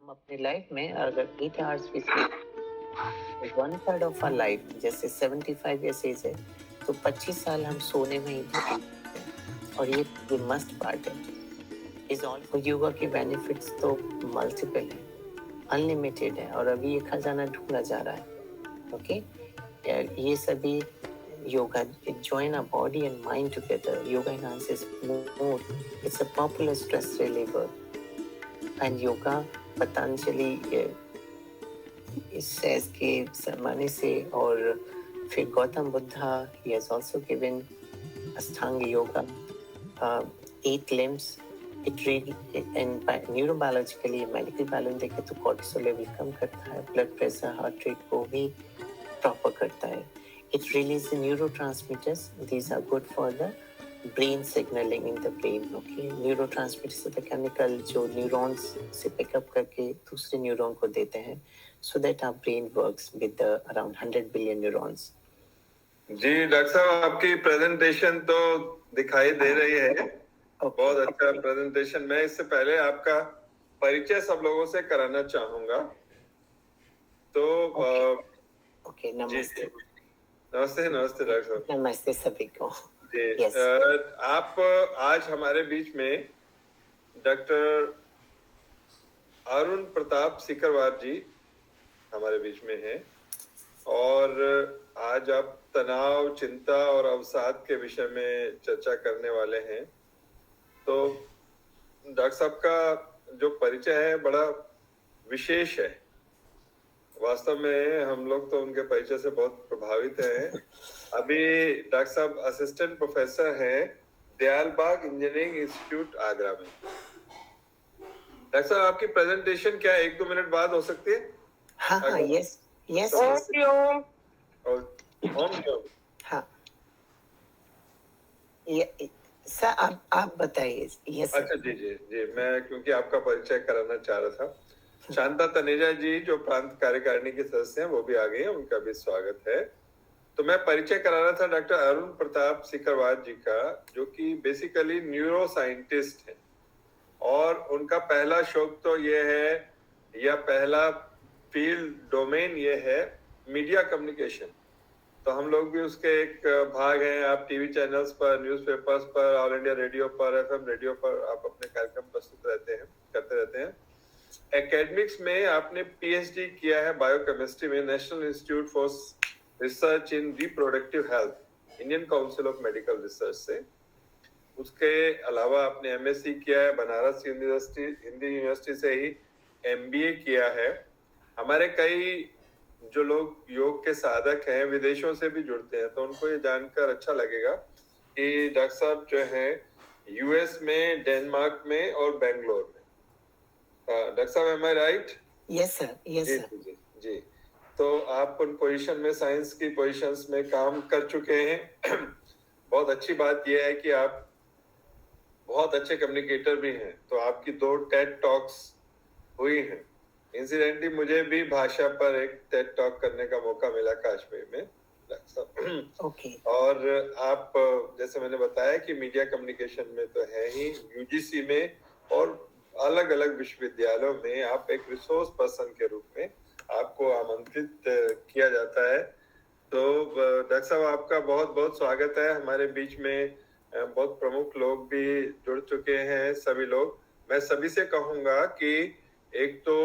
हम अपने लाइफ में अगर 8 आवर्स भी स्लीप, 1/3 ऑफ आवर लाइफ, जैसे 75 ईयर्स एज है तो 25 साल हम सोने में ही बिताते हैं। और ये मस्ट पार्ट है। इज ऑल योगा के बेनिफिट्स तो मल्टीपल है, अनलिमिटेड है, और अभी ये खजाना ढूंढा जा रहा है। ओके, ये सभी yoga, it join our body and mind together. Yoga enhances mood. It's a popular stress reliever. And yoga, Patanjali says कि जमाने से, और फिर Gautam Buddha, he has also given Ashtanga yoga, 8 limbs. It really, and neurobiologically, medical balance देखे तो cortisol level कम करता है, blood pressure, heart rate को भी proper करता है. It releases neurotransmitters. These are good for the brain signaling in the brain. Okay, neurotransmitters are the chemical जो neurons से pick up करके दूसरे neuron को देते हैं, so that our brain works with the around 100 billion neurons. Ji doctor साहब, आपकी presentation तो दिखाई दे रही है। बहुत अच्छा प्रेजेंटेशन। मैं इससे पहले आपका परिचय सब लोगों से कराना चाहूंगा। तो ओके, नमस्ते। नमस्ते नमस्ते डॉक्टर साहब। नमस्ते सभी को। जी, आप आज हमारे बीच में डॉक्टर अरुण प्रताप सीकरवार जी हमारे बीच में हैं, और आज आप तनाव, चिंता और अवसाद के विषय में चर्चा करने वाले हैं। तो डॉक्टर साहब का जो परिचय है बड़ा विशेष है। वास्तव में हम लोग तो उनके परिचय से बहुत प्रभावित हैं। अभी डॉक्टर साहब असिस्टेंट प्रोफेसर हैं दयालबाग इंजीनियरिंग इंस्टीट्यूट आगरा में। डॉक्टर साहब, आपकी प्रेजेंटेशन क्या 1-2 मिनट बाद हो सकती है? हाँ, यस यस। हाँ, ये सर आप बताइए। यस। अच्छा, जी जी जी, मैं क्योंकि आपका परिचय कराना चाह रहा था। शांता तनेजा जी जो प्रांत कार्यकारिणी के सदस्य हैं वो भी आ गए हैं, उनका भी स्वागत है। तो मैं परिचय करा रहा था डॉक्टर अरुण प्रताप सीकरवार जी का, जो कि बेसिकली न्यूरो साइंटिस्ट है, और उनका पहला शौक तो ये है, या पहला फील्ड डोमेन ये है मीडिया कम्युनिकेशन। तो हम लोग भी उसके एक भाग हैं। आप टीवी चैनल्स पर, न्यूज़पेपर्स पर, ऑल इंडिया रेडियो पर, एफएम रेडियो पर आप अपने कार्यक्रम प्रस्तुत करते रहते हैं। एकेडमिक्स में आपने पीएचडी किया है बायोकेमिस्ट्री में national institute for research in reproductive health, Indian council of medical research से। उसके अलावा आपने एमएससी किया है बनारस हिंदी यूनिवर्सिटी से ही एमबीए किया है। हमारे कई जो लोग योग के साधक हैं विदेशों से भी जुड़ते हैं, तो उनको ये जानकर अच्छा लगेगा कि डॉक्टर साहब जो है यूएस में, डेनमार्क में और बेंगलोर में। डॉक्टर साहब, am I right? Yes sir, yes sir. जी जी। तो आप उन पोजीशन में, साइंस की पोजीशंस में काम कर चुके हैं। बहुत अच्छी बात यह है कि आप बहुत अच्छे कम्युनिकेटर भी हैं। तो आपकी 2 टेड टॉक्स हुई हैं। इंसिडेंटली मुझे भी भाषा पर एक टेड टॉक करने का मौका मिला कश्मीर में। ओके। और आप जैसे मैंने बताया कि मीडिया कम्युनिकेशन में तो है ही, यूजीसी में और अलग अलग विश्वविद्यालयों में आप एक रिसोर्स पर्सन के रूप में आपको आमंत्रित किया जाता है। तो डॉक्टर साहब, आपका बहुत बहुत स्वागत है हमारे बीच में। बहुत प्रमुख लोग भी जुड़ चुके हैं, सभी लोग। मैं सभी से कहूंगा कि एक तो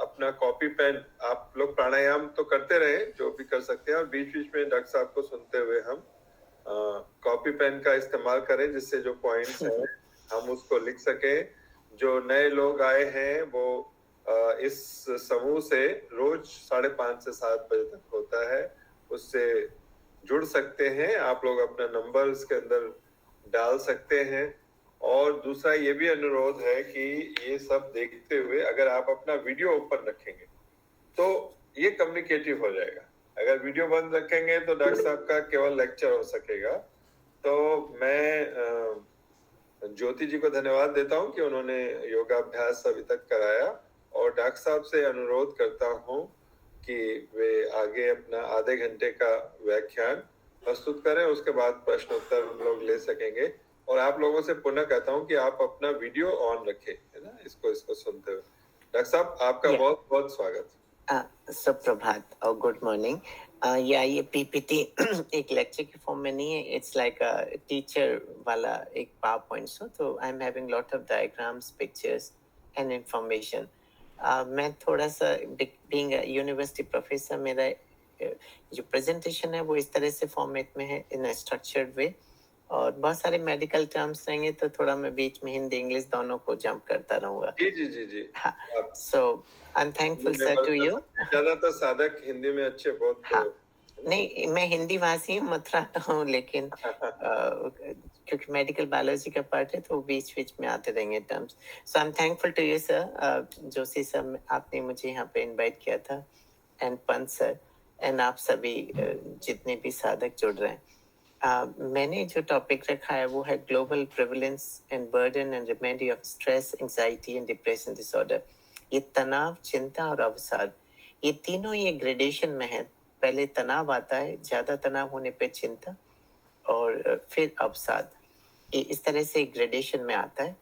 अपना कॉपी पेन, आप लोग प्राणायाम तो करते रहे जो भी कर सकते हैं, और बीच बीच में डॉक्टर साहब को सुनते हुए हम कॉपी पेन का इस्तेमाल करें, जिससे जो पॉइंट्स हैं हम उसको लिख सकें। जो नए लोग आए हैं वो इस समूह से रोज 5:30 से 7 बजे तक होता है, उससे जुड़ सकते हैं। आप लोग अपना नंबर इसके अंदर डाल सकते हैं। और दूसरा ये भी अनुरोध है कि ये सब देखते हुए अगर आप अपना वीडियो ओपन रखेंगे तो ये कम्युनिकेटिव हो जाएगा। अगर वीडियो बंद रखेंगे तो डॉक्टर साहब का केवल लेक्चर हो सकेगा। तो मैं ज्योति जी को धन्यवाद देता हूं कि उन्होंने योगाभ्यास अभी तक कराया, और डॉक्टर साहब से अनुरोध करता हूं कि वे आगे अपना आधे घंटे का व्याख्यान प्रस्तुत करें। उसके बाद प्रश्न उत्तर हम लोग ले सकेंगे। और आप लोगों से पुनः कहता हूं कि आप अपना वीडियो ऑन रखें, है ना, इसको सुनते हुए। डॉक्टर साहब आपका Yeah. बहुत बहुत स्वागत। सुप्रभात और गुड मॉर्निंग। या ये पीपीटी एक लेक्चर के फॉर्म में नहीं है, इट्स लाइक अ टीचर वाला एक पावर पॉइंट सो, तो I am having lot of diagrams, pictures and information. मैं थोड़ा सा बीइंग यूनिवर्सिटी प्रोफेसर, मेरा जो प्रेजेंटेशन है वो इस तरह से फॉर्मेट में है, इन स्ट्रक्चर्ड वे, और बहुत सारे मेडिकल टर्म्स रहेंगे तो थोड़ा मैं बीच में हिंदी इंग्लिश दोनों को जंप करता रहूंगा। जी जी जी जी। हाँ, so I am thankful sir to you. ज्यादा तो साधक हिंदी में अच्छे बहुत। हाँ, नहीं मैं हिंदी भाषी हूँ, मथुरा का हूँ, लेकिन क्योंकि मेडिकल बायोलॉजी का पार्ट है तो बीच बीच में आते रहेंगे terms. So I am thankful to you sir, Joshi sir, आपने मुझे यहाँ पे इनवाइट किया था, एंड पंत सर, एंड आप सभी जितने भी साधक जुड़ रहे हैं। मैंने जो टॉपिक रखा है वो है global prevalence and burden and remedy of stress, anxiety and depression disorder. ये तनाव, चिंता और अवसाद, ये तीनों ये ग्रेडेशन में है। पहले तनाव आता है, ज्यादा तनाव होने पे चिंता, और फिर अवसाद, ये इस तरह से ग्रेडेशन में आता है।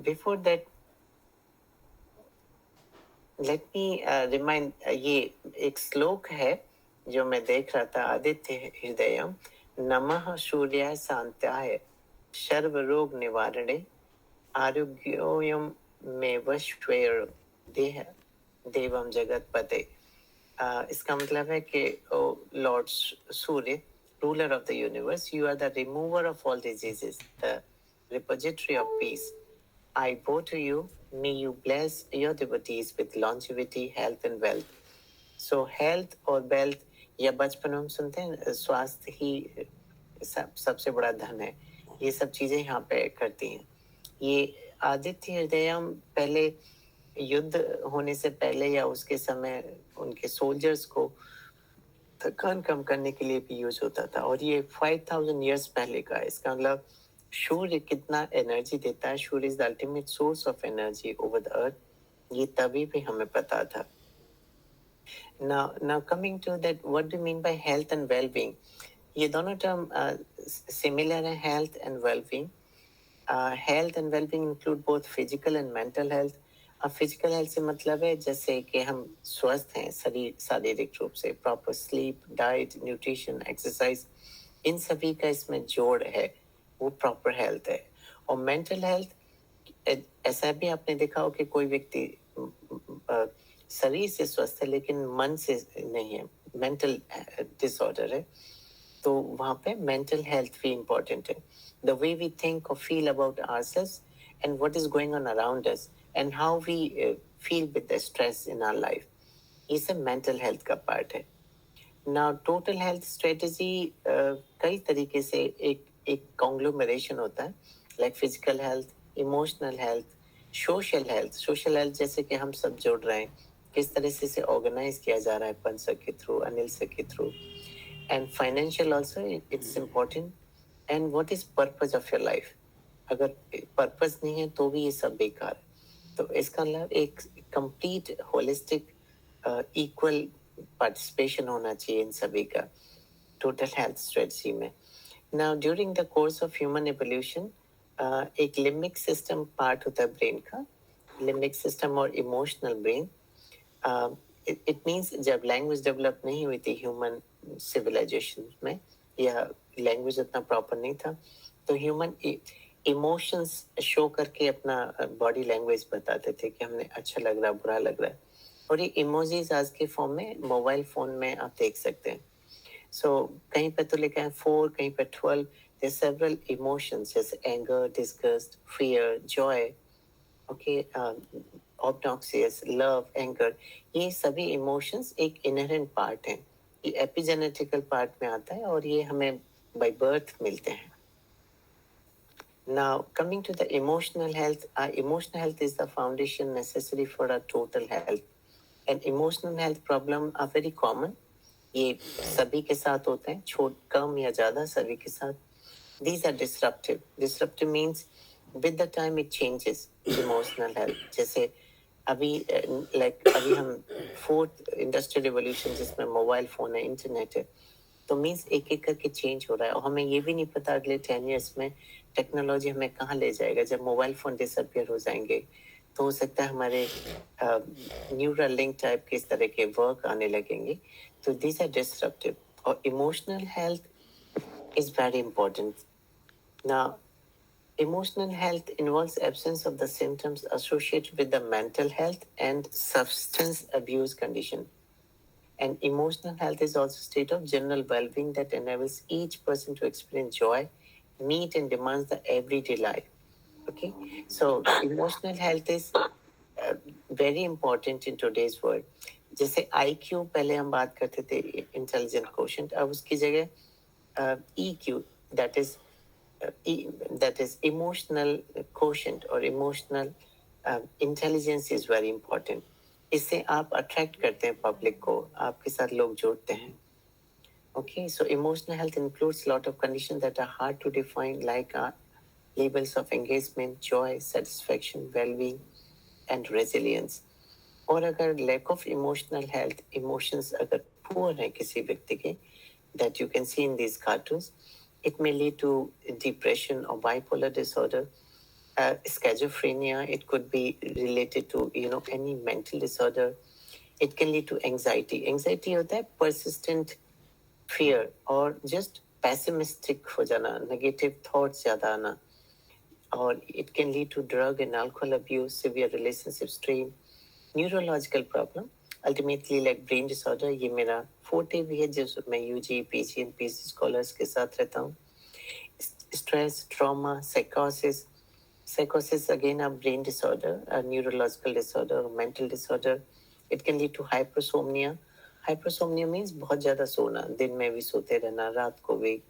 Before that let me remind, ये एक श्लोक है जो मैं देख रहा था, आदित्य हृदयम नमः सूर्याय शांत्याय सर्व रोग निवारणे आरोग्योयम में वश्वेर देह देवम जगत पते। इसका मतलब है कि O lord Surya, ruler of the universe, you are the remover of all diseases, the repository of peace. I bow to you. May you bless your devotees with longevity, health, and wealth. So, health और wealth, या बचपन में हम सुनते हैं स्वास्थ्य ही सबसे बड़ा धन है, ये सब चीजें यहाँ पे करती हैं। ये आदित्य हृदयम पहले युद्ध होने से पहले या उसके समय उनके सोल्जर्स को थकान कम करने के लिए भी यूज होता था, और ये 5000 years पहले का है। इसका मतलब सूर्य कितना एनर्जी देता है, Surya is the ultimate source of energy over the earth, ये तभी भी हमें पता था। now coming to that, what do you mean by health and well-being? ये दोनों टर्म सिमिलर है, health and wellbeing. Health and wellbeing include both physical and mental health. अब फिजिकल हेल्थ से मतलब है जैसे कि हम स्वस्थ हैं शारीरिक रूप से, proper sleep, diet, nutrition, exercise, इन सभी का इसमें जोड़ है, वो प्रॉपर हेल्थ है। और मेंटल हेल्थ, ऐसा भी आपने देखा हो कि कोई व्यक्ति शरीर से स्वस्थ है लेकिन मन से नहीं है, मेंटल डिसऑर्डर है, तो वहाँ पे मेंटल हेल्थ भी इम्पोर्टेंट है। द वे वी थिंक और feel about ourselves and what is going on around us and how we feel with the stress in our life, ये सब मेंटल हेल्थ का पार्ट है। नाउ टोटल हेल्थ स्ट्रेटजी कई तरीके से एक conglomeration होता है, like physical health, emotional health, social health. Social health जैसे कि हम सब जुड़ रहे हैं, किस तरह से इसे ऑर्गेनाइज किया जा रहा है पंच सर के थ्रू, अनिल सर के through, and financial also, it's important, and what is purpose of your life। अगर पर्पस नहीं है तो भी ये सब बेकार है। तो इसका मतलब एक कंप्लीट होलिस्टिक इक्वल पार्टिसिपेशन होना चाहिए इन सभी का टोटल हेल्थ स्ट्रेटजी में। Now during the course of human evolution, एक लिम्बिक सिस्टम पार्ट होता है ब्रेन का, लिम्बिक सिस्टम और इमोशनल ब्रेन। इट मीन्स जब लैंग्वेज डेवलप नहीं हुई थी ह्यूमन सिविलाइजेशन में, या लैंग्वेज उतना प्रॉपर नहीं था, तो ह्यूमन इमोशंस शो करके अपना बॉडी लैंग्वेज बताते थे कि हमें अच्छा लग रहा है, बुरा लग रहा है, और ये इमोजीज आज के फॉर्म में मोबाइल फोन में आप देख सकते हैं। सो कहीं पे तो लिखा है 4, कहीं पे 12, there are several emotions जैसे anger, disgust, fear, joy, okay, obnoxious, love, anger, ये सभी इमोशंस एक इनहेरेंट पार्ट हैं, ये एपिजेनेटिकल पार्ट में आता है और ये हमें बाय बर्थ मिलते हैं। Now coming to the emotional health, emotional health is the foundation necessary for our total health, and emotional health problem are very common, ये सभी के साथ होते हैं, छोट कम या ज्यादा सभी के साथ। These are disruptive means with the time it changes emotional health। जैसे अभी अभी हम 4th इंडस्ट्रियल रिवॉल्यूशन जिसमें मोबाइल फोन है, इंटरनेट है, तो मीन्स एक एक करके चेंज हो रहा है, और हमें ये भी नहीं पता अगले 10 years में टेक्नोलॉजी हमें कहाँ ले जाएगा। जब मोबाइल फोन डिसअपियर हो जाएंगे तो हो सकता है हमारे न्यूरल लिंक टाइप के इस तरह के वर्क आने लगेंगे, तो these are disruptive. और emotional health is very important. Now, emotional health involves absence of the symptoms associated with the mental health and substance abuse condition. And emotional health is also a state of general well-being that enables each person to experience joy, meet and demands the everyday life. Okay, so emotional health is very important in today's world. जैसे IQ पहले हम बात करते थे intelligent quotient, अब उसकी जगह EQ, that is that is emotional quotient or emotional intelligence is very important. इससे आप अट्रैक्ट करते हैं पब्लिक को, आपके साथ लोग जुड़ते हैं. Okay, so emotional health includes a lot of conditions that are hard to define, like labels of engagement, joy, satisfaction, well-being, and resilience. और अगर lack of emotional health, emotions अगर poor है किसी व्यक्ति के, that you can see in these cartoons, it may lead to depression or bipolar disorder, schizophrenia. It could be related to any mental disorder. It can lead to anxiety. Anxiety होता है persistent fear और just pessimistic हो जाना, negative thoughts ज़्यादा आना. Or it can lead to drug and alcohol abuse, severe relationship strain, neurological problem, ultimately like brain disorder. ये मेरा forte भी है, जिस मैं UG, PG and PhD scholars के साथ रहता हूँ. Stress, trauma, psychosis. Psychosis again a brain disorder, a neurological disorder, a mental disorder. It can lead to hypersomnia. Hypersomnia means बहुत ज़्यादा सोना, दिन में भी सोते रहना, रात को भी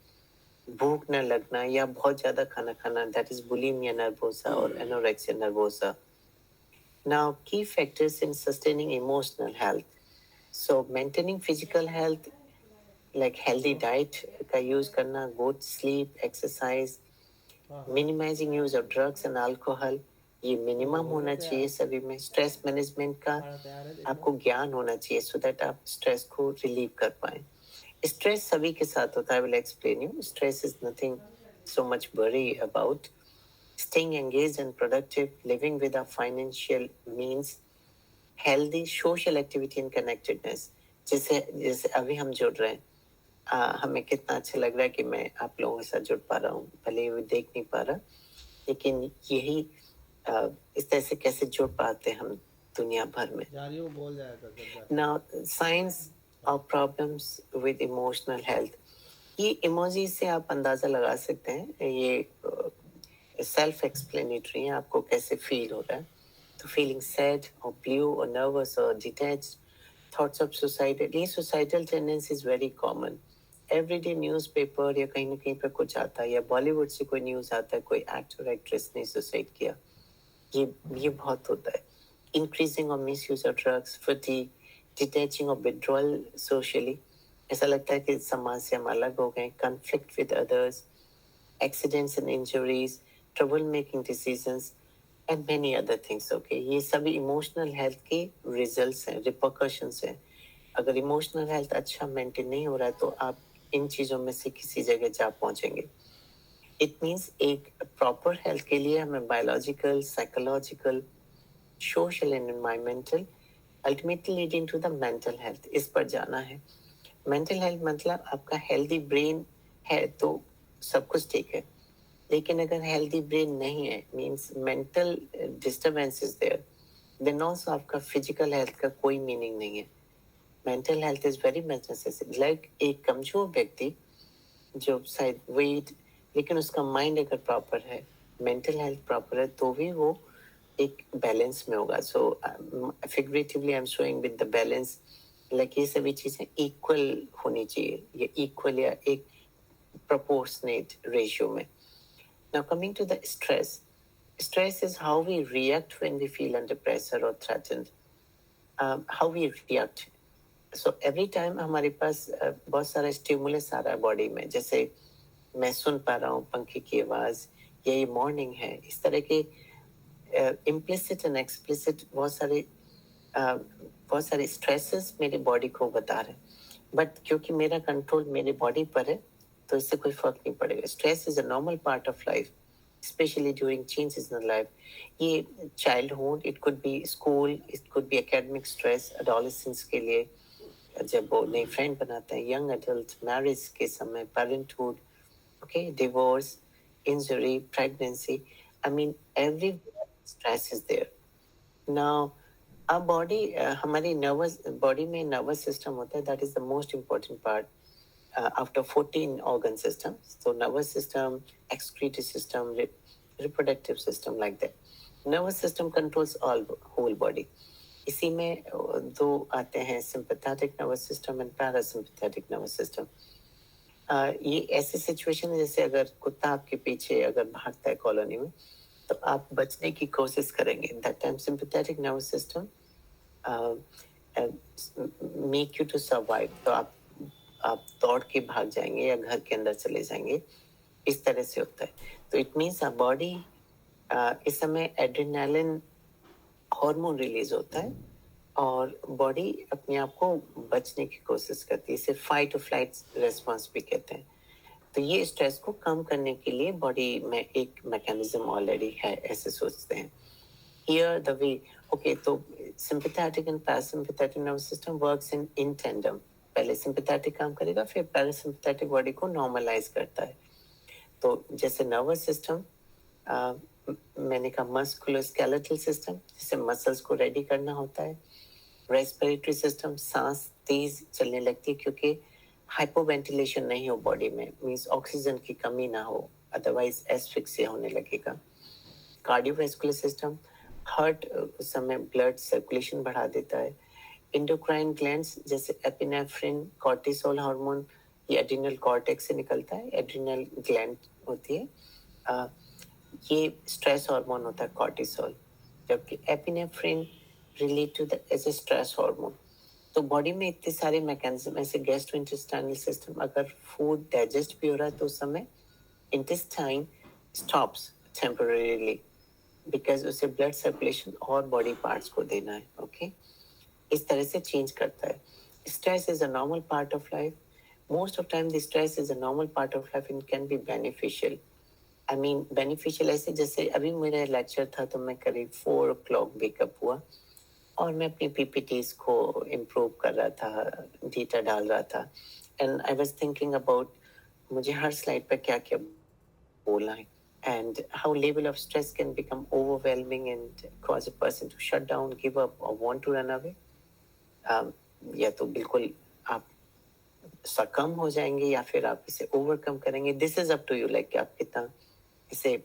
भूख न लगना या बहुत ज़्यादा खाना खाना, that is bulimia nervosa or anorexia nervosa. Now, key factors in sustaining emotional health. So, maintaining physical health, like healthy diet का use करना, good sleep, exercise, minimizing use of drugs and alcohol, ये minimum होना चाहिए सभी में. Stress management का आपको ज्ञान होना चाहिए so that आप स्ट्रेस को रिलीव कर पाएं. स्ट्रेस सभी के साथ होता है. I will explain you. Stress is nothing so much worry about. Staying engaged and productive, living with our financial means, healthy social activity and connectedness. जैसे जैसे अभी हम जुड़ रहे हैं, हमें कितना अच्छा लग रहा है कि मैं आप लोगों के साथ जुड़ पा रहा हूँ, भले ही देख नहीं पा रहा, लेकिन यही इस तरह से कैसे जुड़ पाते हम दुनिया भर में. Now, signs of problems with emotional health. ये इमोजी से आप अंदाजा लगा सकते हैं, ये सेल्फ एक्सप्लेनेटरी है, आपको कैसे फील हो रहा है. तो फीलिंग सैड और ब्लू और नर्वस और डिटैच्ड, थॉट्स ऑफ सुसाइड. ये suicidal tendency is very common. Everyday newspaper या कहीं ना कहीं पर कुछ आता है, या बॉलीवुड से कोई न्यूज़ आता है, कोई एक्टर एक्ट्रेस ने सुसाइड किया, ये बहुत होता है. इंक्रीजिंग और miss use of drugs, fatigue, detaching और विड्रॉल सोशली, ऐसा लगता है कि समाज से हम अलग हो गए. Conflict with others, accidents and injuries, trouble making decisions and many other things. Okay, ये सभी इमोशनल हेल्थ के रिजल्ट्स हैं, रिपरकशंस हैं. अगर इमोशनल हेल्थ अच्छा मेंटेन नहीं हो रहा है तो आप इन चीज़ों में से किसी जगह जा पहुंचेंगे. इट मीन्स एक प्रॉपर हेल्थ के लिए हमें biological, psychological, social and environmental, ultimately leading to the mental health, इस पर जाना है. मेंटल हेल्थ मतलब आपका हेल्दी ब्रेन है तो सब कुछ ठीक है, लेकिन अगर हेल्दी ब्रेन नहीं है, means mental disturbance is there, then also आपका फिजिकल हेल्थ का कोई मीनिंग नहीं है. Mental health is very much necessary. Like एक कमजोर व्यक्ति जो शायद वेट, लेकिन उसका माइंड अगर प्रॉपर है, मेंटल हेल्थ प्रॉपर है, तो भी वो एक बैलेंस में होगा. So figuratively I am showing with the balance, like ये सभी चीजें इक्वल होनी चाहिए, ये इक्वल या एक proportionate ratio में. Now coming to the stress. Stress is how we react when we feel under pressure or threatened. How we react. So every time हमारे पास बहुत सारा स्टिमुलस आ रहा है बॉडी में, जैसे मैं सुन पा रहा हूँ पंखे की आवाज, ये मॉर्निंग है, इस तरह के इम्प्लिसिट एंड एक्सप्लिसिट बहुत सारे स्ट्रेसेस मेरे बॉडी को बता रहे हैं. बट क्योंकि मेरा कंट्रोल मेरे बॉडी पर है, तो इससे कोई फर्क नहीं पड़ेगा. Stress is a normal part of life. especially during changes in life. ये childhood, it could be school, it could be academic stress, adolescence के लिए जब वो नई फ्रेंड बनाते हैं, young adult, marriage के समय, parenthood, okay, divorce, injury, pregnancy. I mean, every stress is there. Now, our body, हमारी nervous body में nervous system होता है, that is the most important part. After 14 organ systems, so nervous system, excretory system, reproductive system, like that. Nervous system controls all whole body. इसी में दो आते हैं, sympathetic nervous system and parasympathetic nervous system. ये ऐसी situation है जैसे अगर कुत्ता आपके पीछे अगर भागता है कॉलोनी में, तो आप बचने की कोशिश करेंगे. That time sympathetic nervous system make you to survive. तो आप दौड़ के भाग जाएंगे या घर के अंदर चले जाएंगे, इस तरह से होता है. तो इट मीन्स आ बॉडी इस समय एड्रेनालिन हार्मोन रिलीज होता है और बॉडी अपने आप को बचने की कोशिश करती है. इसे फाइट और फ्लाइट रेस्पॉन्स भी कहते हैं. तो ये स्ट्रेस को कम करने के लिए बॉडी में एक मैकेनिज्म ऑलरेडी है, ऐसे सोचते हैं. Here the way, okay, तो sympathetic and parasympathetic nervous system works in tandem. पहले sympathetic काम करेगा, फिर parasympathetic बॉडी को normalize करता है. तो जैसे nervous system, मैंने कहा musculoskeletal system, जिसे muscles को ready करना होता है. Respiratory system, सांस तेज चलने लगती है क्योंकि hypoventilation नहीं हो बॉडी में, means ऑक्सीजन की कमी ना हो, otherwise asphyxia होने लगेगा. Cardiovascular system, हार्ट उस समय ब्लड सर्कुलेशन बढ़ा देता है. इंडोक्राइन ग्लैंड्स जैसे एपिनेफ्रिन, कॉर्टिसोल हार्मोन, ये एड्रिनल कॉर्टेक्स से निकलता है, एड्रिनल ग्लैंड होती है. ये स्ट्रेस हार्मोन होता है कॉर्टिसोल, जबकि epinephrine relate to the as a stress hormone. तो बॉडी में इतने सारे मैकेनिज्म, ऐसे गैस्ट्रोइंटेस्टाइनल सिस्टम, अगर फूड डाइजेस्ट भी हो रहा है तो उस समय इंटेस्टाइन स्टॉप्स टेम्परेरीली, बिकॉज उसे ब्लड सर्कुलेशन और बॉडी पार्ट्स को देना है. ओके, इस तरह से चेंज करता है. Stress is a normal part of life. Most of time the stress is a normal part of life and can be beneficial. I mean beneficial ऐसे जैसे अभी मेरा लेक्चर था तो मैं करीब 4 o'clock वेकअप हुआ और मैं अपनी पीपीटीज को इम्प्रूव कर रहा था, डेटा डाल रहा था, and I was thinking about मुझे हर स्लाइड पर क्या क्या बोलना है, and how level of stress can become overwhelming and cause a person to shut down, give up or want to run away. या तो बिल्कुल आप सकम हो जाएंगे या फिर आप इसे ओवरकम करेंगे. This is up to you, like आप कितना इसे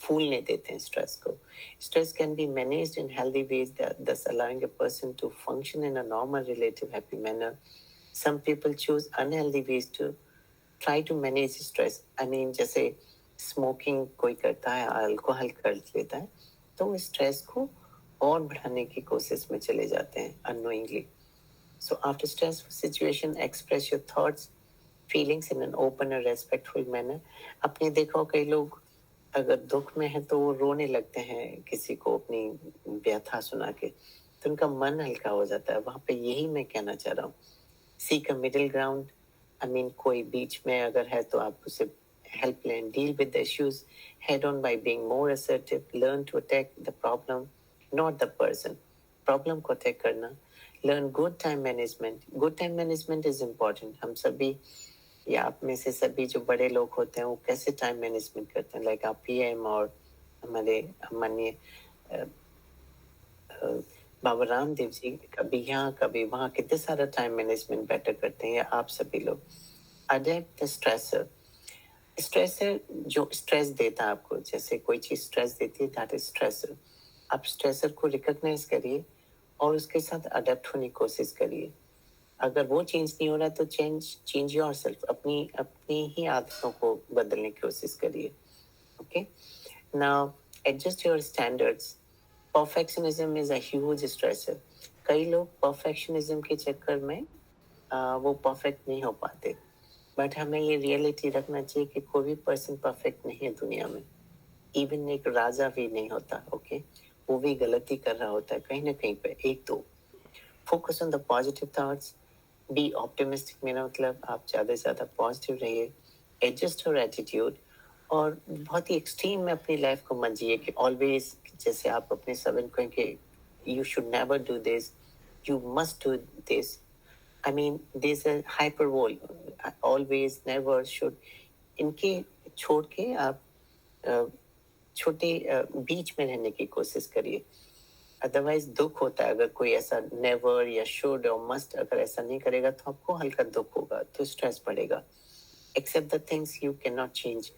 फूलने देते हैं स्ट्रेस को. Stress can be managed in healthy ways, thus allowing a person to function in a normal relative happy manner. Some people choose unhealthy ways to try to manage stress. I mean जैसे smoking कोई करता है, alcohol कर लेता है, तो वो stress को और बढ़ाने की कोशिश में चले जाते हैं unknowingly. So after stressful situation express your thoughts, feelings in an open और रेस्पेक्टफुल मैनर. आपने देखा हो कई लोग अगर दुख में है तो वो रोने लगते हैं किसी को अपनी व्यथा सुना के, तो उनका मन हल्का हो जाता है. वहां पे यही मैं कहना चाह रहा हूँ, seek a middle ground. I mean कोई बीच में अगर है तो आप उसे help and deal with the issues head on by being more assertive. Learn to attack the problem, not the person. Problem को attack करना. Learn good time management. Good time management is important. हम सभी या आप में से सभी जो बड़े लोग होते हैं वो कैसे टाइम मैनेजमेंट करते हैं, लाइक आप पीएम और हमारे माननीय बाबा रामदेव जी कभी यहाँ कभी वहाँ कितने सारा टाइम मैनेजमेंट बेटर करते हैं, या आप सभी लोग. Adapt the stressor. स्ट्रेसर जो स्ट्रेस देता है आपको, जैसे कोई चीज स्ट्रेस देती है, दैट इज स्ट्रेसर. आप स्ट्रेसर को रिकॉग्नाइज करिए और उसके साथ अडेप्ट होने की कोशिश करिए. अगर वो चेंज नहीं हो रहा तो चेंज योरसेल्फ, अपनी ही आदतों को बदलने की कोशिश करिए. Okay, now adjust your standards. Perfectionism is a huge stressor. कई लोग परफेक्शनिज्म के चक्कर में वो परफेक्ट नहीं हो पाते, बट हमें ये रियलिटी रखना चाहिए कि कोई भी पर्सन परफेक्ट नहीं है दुनिया में. इवन एक राजा भी नहीं होता. ओके, वो भी गलती कर रहा होता है कहीं ना कहीं पे, एक दो. Focus on the positive thoughts, be optimistic. मेरा मतलब आप ज़्यादा से ज़्यादा पॉजिटिव रहिए. एडजस्ट योर एटीट्यूड और बहुत ही एक्सट्रीम में अपनी लाइफ को मत जिए कि ऑलवेज, जैसे आप अपने सबन को कि you should never do this, you must do this. I mean this hyperbole, always never should, इनके छोड़ के आप छोटे बीच में रहने की कोशिश करिए। अदरवाइज दुख होता है, अगर कोई ऐसा नेवर या शुड और मस्ट अगर ऐसा नहीं करेगा तो आपको हल्का दुख होगा, तो स्ट्रेस बढ़ेगा। Accept the things you can not change,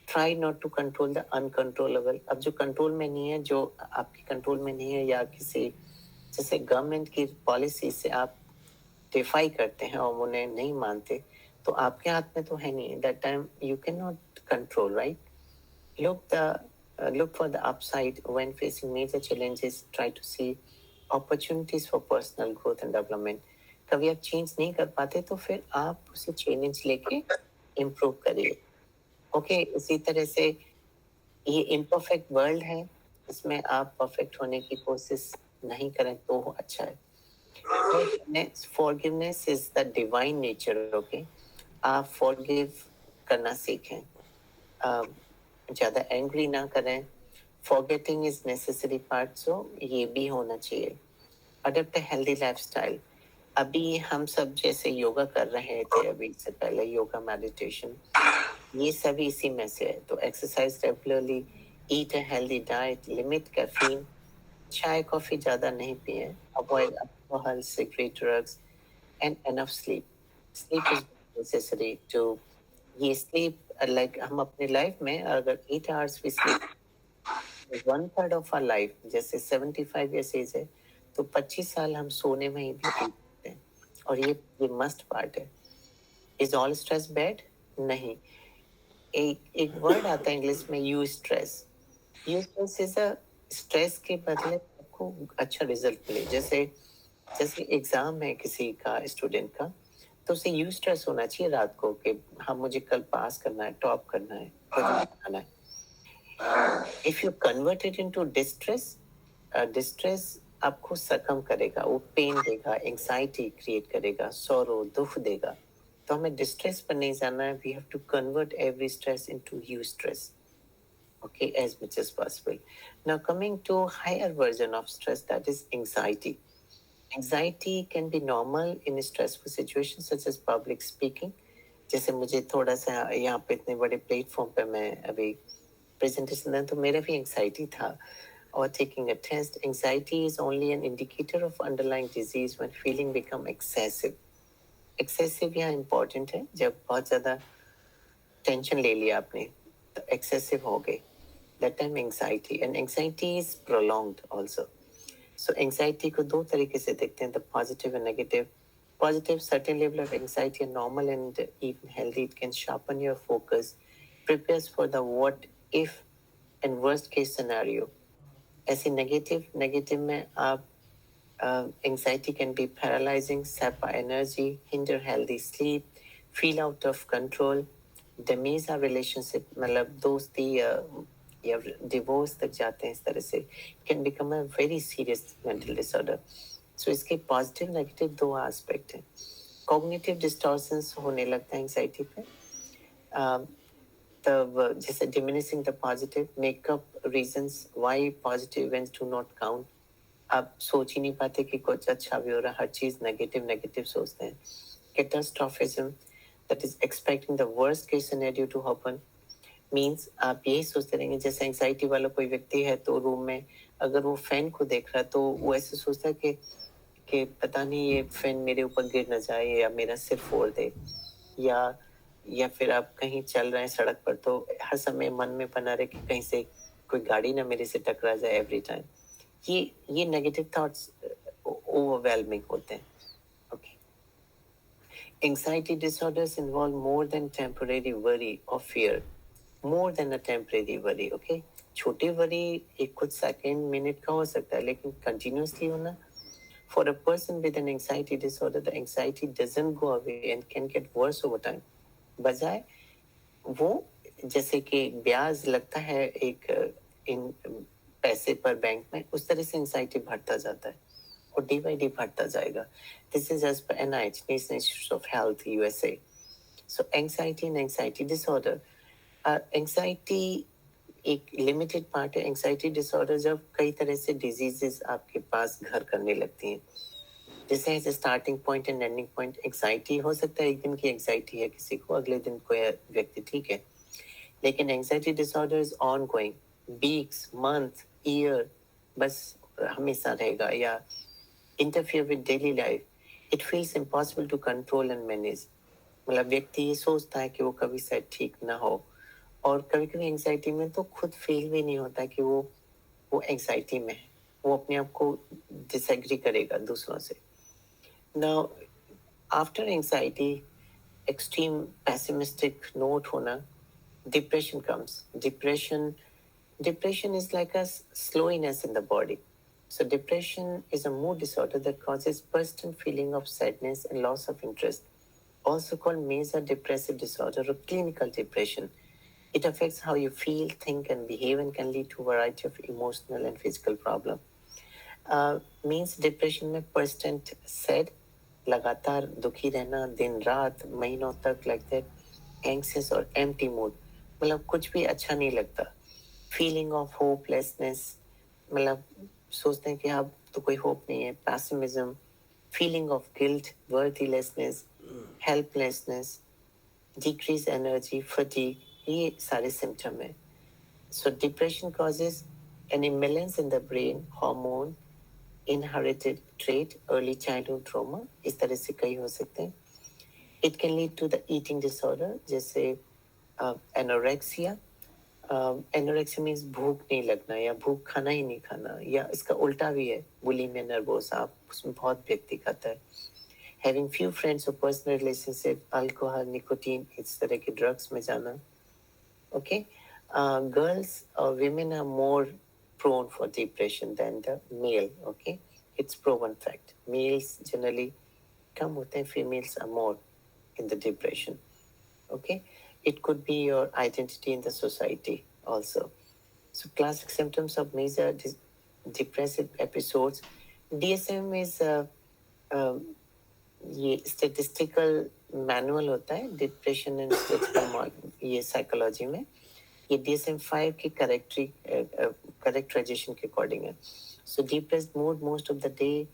try not to control the uncontrollable. अब जो कंट्रोल में नहीं है, जो आपके कंट्रोल में नहीं है, या किसी जैसे गवर्नमेंट की पॉलिसी से आप डिफाई करते हैं और उन्हें नहीं मानते, तो आपके हाथ में तो है नहीं, that time you can not control, right? Look for the upside when facing major challenges. Try to see opportunities for personal growth and development. कभी आप चेंज नहीं कर पाते तो फिर आप उसे चैलेंज लेके इम्प्रूव करिए। ओके, इसी तरह से ये इम्परफेक्ट वर्ल्ड है, इसमें आप परफेक्ट होने की कोशिश नहीं करें तो अच्छा है। Forgiveness is the divine nature, okay? आप forgive करना सीखें, ज़्यादा एंग्री ना करें। फॉरगेटिंग इज नेसेसरी पार्ट, सो ये भी होना चाहिए। Adopt a healthy lifestyle. अभी हम सब जैसे योगा कर रहे थे अभी से पहले, योगा मेडिटेशन, ये सभी इसी में से है। तो exercise regularly, eat a healthy diet, limit caffeine, चाय कॉफी ज़्यादा नहीं पिए, avoid alcohol, cigarette, drugs, and enough sleep. Sleep is necessary to, ये स्लीप लाइक हम अपने लाइफ में अगर 8 आवर्स भी स्लीप, 1/3 ऑफ आवर लाइफ, जैसे 75 ईयर्स एज है तो 25 साल हम सोने में ही व्यतीत करते हैं, और ये मस्ट पार्ट है। Is all stress bad? नहीं। एक एक वर्ड आता है इंग्लिश में, you stress. You stress is a, stress के बदले आपको अच्छा रिजल्ट मिले। जैसे जैसे एग्जाम है किसी का, स्टूडेंट का, तो उसे यू स्ट्रेस होना चाहिए रात को कि हाँ मुझे कल पास करना है, टॉप करना है, कुछ बनाना है। If you convert it into distress, distress आपको सकम करेगा, वो पेन देगा, एंग्जाइटी क्रिएट करेगा, सॉरो, दुख देगा। तो हमें डिस्ट्रेस पर नहीं जाना है, we have to convert every stress into eustress, okay, as much as possible. Now coming to higher version of stress, that is anxiety. Anxiety can be normal in stressful situations such as public speaking. जैसे मुझे थोड़ा सा यहाँ पे इतने बड़े platform पे मैं अभी प्रेजेंटेशन दें तो मेरा भी एंग्जाइटी था, or taking a test. Anxiety is only an indicator of underlying disease when feeling become excessive. Excessive यहाँ important है, जब बहुत ज़्यादा टेंशन ले लिया आपने तो excessive हो गए, that time anxiety, and anxiety is prolonged also. So anxiety को दो तरीके से देखते हैं, the positive and negative. Positive, certain level of anxiety are normal and even healthy. It can sharpen your focus, prepares for the what if and worst case scenario. ऐसे negative negative में आप anxiety can be paralyzing, sap our energy, hinder healthy sleep, feel out of control, damage our relationship, मतलब दोस्ती या divorce तक जाते हैं, इस तरह से can become a very serious mental disorder. So इसके पॉजिटिव नेगेटिव दो एस्पेक्ट हैं। कॉग्निटिव डिस्टॉर्शंस होने लगता है एंग्जाइटी पे, तब जैसे diminishing the positive, make up reasons why positive events do not count. आप सोच ही नहीं पाते कि कुछ अच्छा भी हो रहा, हर चीज नेगेटिव नेगेटिव सोचते हैं। Catastrophism, that is expecting the worst case scenario to happen, means आप यही सोचते रहेंगे। जैसे एंग्जाइटी वाला कोई व्यक्ति है तो रूम में अगर वो फैन को देख रहा है तो वो ऐसे सोचता है कि पता नहीं ये फैन मेरे ऊपर गिर ना जाए या मेरा सिर फोड़ दे, या फिर आप कहीं चल रहे हैं सड़क पर तो हर समय मन में बना रहे कि कहीं से कोई गाड़ी ना मेरे से टकरा जाए एवरी टाइम। ये नेगेटिव थॉट्स ओवरवेलमिंग होते हैं। Okay, anxiety disorders involve more than temporary worry और fear, more than a temporary worry. Okay, छोटे वरी एक कुछ सेकंड मिनट का हो सकता है, लेकिन कंटिन्यूसली होना, for a person with an anxiety disorder, the anxiety doesn't go away and can get worse over time. बजाय वो, जैसे कि ब्याज लगता है एक इन पैसे पर बैंक में, उस तरह से एंग्जाइटी बढ़ता जाता है और डे बाई डे बढ़ता जाएगा। This is as per NIH, National Institute of Health USA. So anxiety and anxiety disorder, anxiety एक लिमिटेड पार्ट है। एंग्जाइटी डिसऑर्डर जब कई तरह से डिजीजेस आपके पास घर करने लगती हैं, जैसे as starting point and ending point. Anxiety हो सकता है एक दिन की एंग्जाइटी है किसी को, अगले दिन कोई व्यक्ति ठीक है, लेकिन anxiety disorder is on going, weeks, month, year, बस हमेशा रहेगा, या interfere with daily life. It feels impossible to control and manage. मतलब व्यक्ति ये सोचता है कि वो कभी शायद ठीक ना हो, और कभी कभी एंग्जाइटी में तो खुद फील भी नहीं होता कि वो एंग्जाइटी में है, वो अपने आप को डिसएग्री करेगा दूसरों से। Now after anxiety extreme pessimistic note होना, depression comes. Depression is like a slowness in the body. So depression is a mood disorder that causes persistent feeling of sadness and loss of interest, also called major depressive disorder or clinical depression. It affects how you feel, think, and behave, and can lead to a variety of emotional and physical problems. Means depression में persistent sad, लगातार दुखी रहना, दिन रात महीनों तक, like that, anxious और empty mood, मतलब कुछ भी अच्छा नहीं लगता, feeling of hopelessness, मतलब सोचते हैं कि अब तो कोई hope नहीं है, pessimism, feeling of guilt, worthlessness, helplessness, decreased energy, fatigue, ये सारे symptom है. So depression causes an imbalance in the brain hormone, inherited trait, early childhood trauma, इस तरह से कई हो सकते हैं. It can lead to the eating disorder, जैसे anorexia. Anorexia means भूख नहीं लगना या भूख खाना ही नहीं खाना, या इसका उल्टा भी है बुलिमिया नर्वोसा, उसमें बहुत व्यक्ति खाता है. Having few friends or personal relationship, alcohol, nicotine, इस तरह के ड्रग्स में जाना. Okay, girls or women are more prone for depression than the male. Okay, it's proven fact. Males generally कम होते हैं, females are more in the depression. Okay, it could be your identity in the society also. So classic symptoms of major depressive episodes. DSM is ये statistical manual होता है depression and statistical, ये psychology में ये DSM-5 की characterisation के according है. So depressed mood most of the day,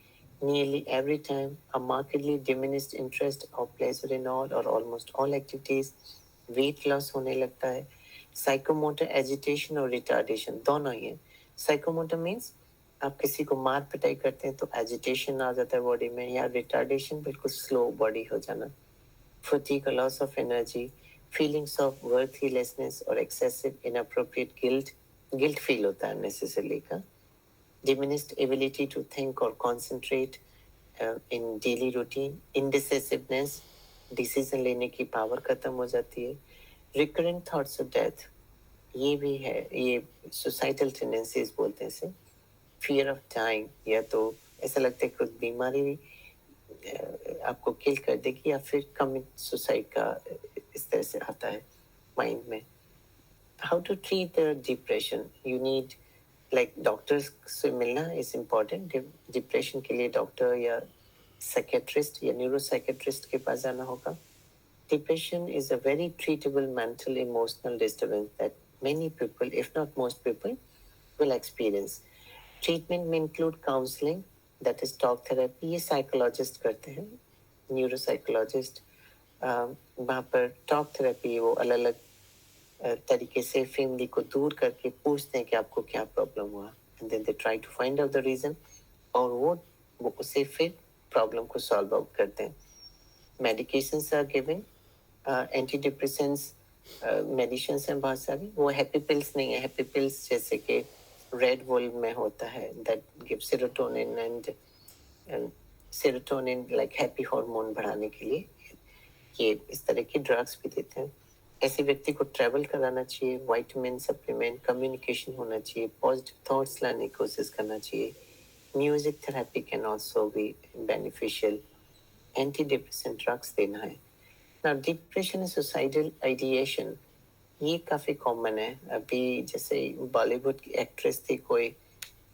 nearly every time, a markedly diminished interest or pleasure in all or almost all activities, weight loss होने लगता है, psychomotor agitation और retardation दोनों ही है. Psychomotor means आप किसी को मार पिटाई करते हैं तो एजिटेशन आ जाता है बॉडी में, या रिटार्डेशन बिल्कुल स्लो बॉडी हो जाना, fatigue, loss of energy, feelings of worthlessness or excessive inappropriate guilt feel होता है necessarily का, diminished ability to think or concentrate in daily routine, indecisiveness, decision लेने की पावर खत्म हो जाती है, recurrent thoughts of death, ये भी है, ये suicidal tendencies बोलते हैं इसे, fear of dying, या तो ऐसा लगता है कुछ बीमारी आपको किल कर देगी, या फिर कमिट सुसाइड का इस तरह से आता है माइंड में. How to treat the depression? You need like doctors से मिलना इज इम्पोर्टेंट. डिप्रेशन के लिए डॉक्टर या साइकेट्रिस्ट या न्यूरोसाइकेट्रिस्ट के पास जाना होगा. Depression is a very treatable mental emotional disturbance that many people, if not most people, will experience. Treatment may include counseling, that is talk therapy, ये psychologist करते हैं, न्यूरोसाइकोलॉजिस्ट. वहाँ पर टॉक थेरेपी, वो अलग अलग तरीके से फैमिली को दूर करके पूछते हैं कि आपको क्या प्रॉब्लम हुआ, and then they try to find out the reason, और वो उसे फिर प्रॉब्लम को सॉल्व आउट करते हैं. Medications are given, anti depressants medicines हैं बहुत सारी, वो हैप्पी पिल्स नहीं है. हैप्पी पिल्स जैसे कि रेड वुल में होता है, that give serotonin and serotonin like happy hormone बढ़ाने के लिए, ये इस तरह की ड्रग्स भी देते हैं. ऐसे व्यक्ति को ट्रैवल कराना चाहिए, विटामिन सप्लीमेंट, कम्युनिकेशन होना चाहिए, पॉजिटिव थॉट्स लाने की कोशिश करना चाहिए. Music therapy can also be beneficial. Anti depressant drugs देना है. Now depression and suicidal ideation, ये काफी कॉमन है. अभी जैसे बॉलीवुड की एक्ट्रेस थी कोई,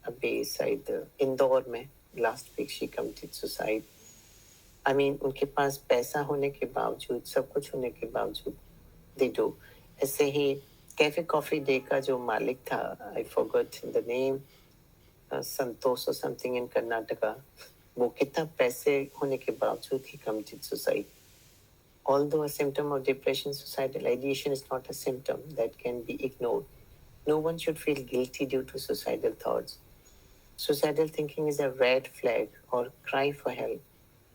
अभी शायद इंदौर में, last week she committed suicide. I mean उनके पास पैसा होने के बावजूद, सब कुछ होने के बावजूद दे डू. ऐसे ही कैफे कॉफी डे का जो मालिक था, आई फॉरगॉट द नेम, संतोष और समथिंग इन कर्नाटका, वो कितना पैसे होने के बावजूद ही committed suicide. Although a symptom of depression, suicidal ideation is not a symptom that can be ignored. No one should feel guilty due to suicidal thoughts. Suicidal thinking is a red flag or cry for help,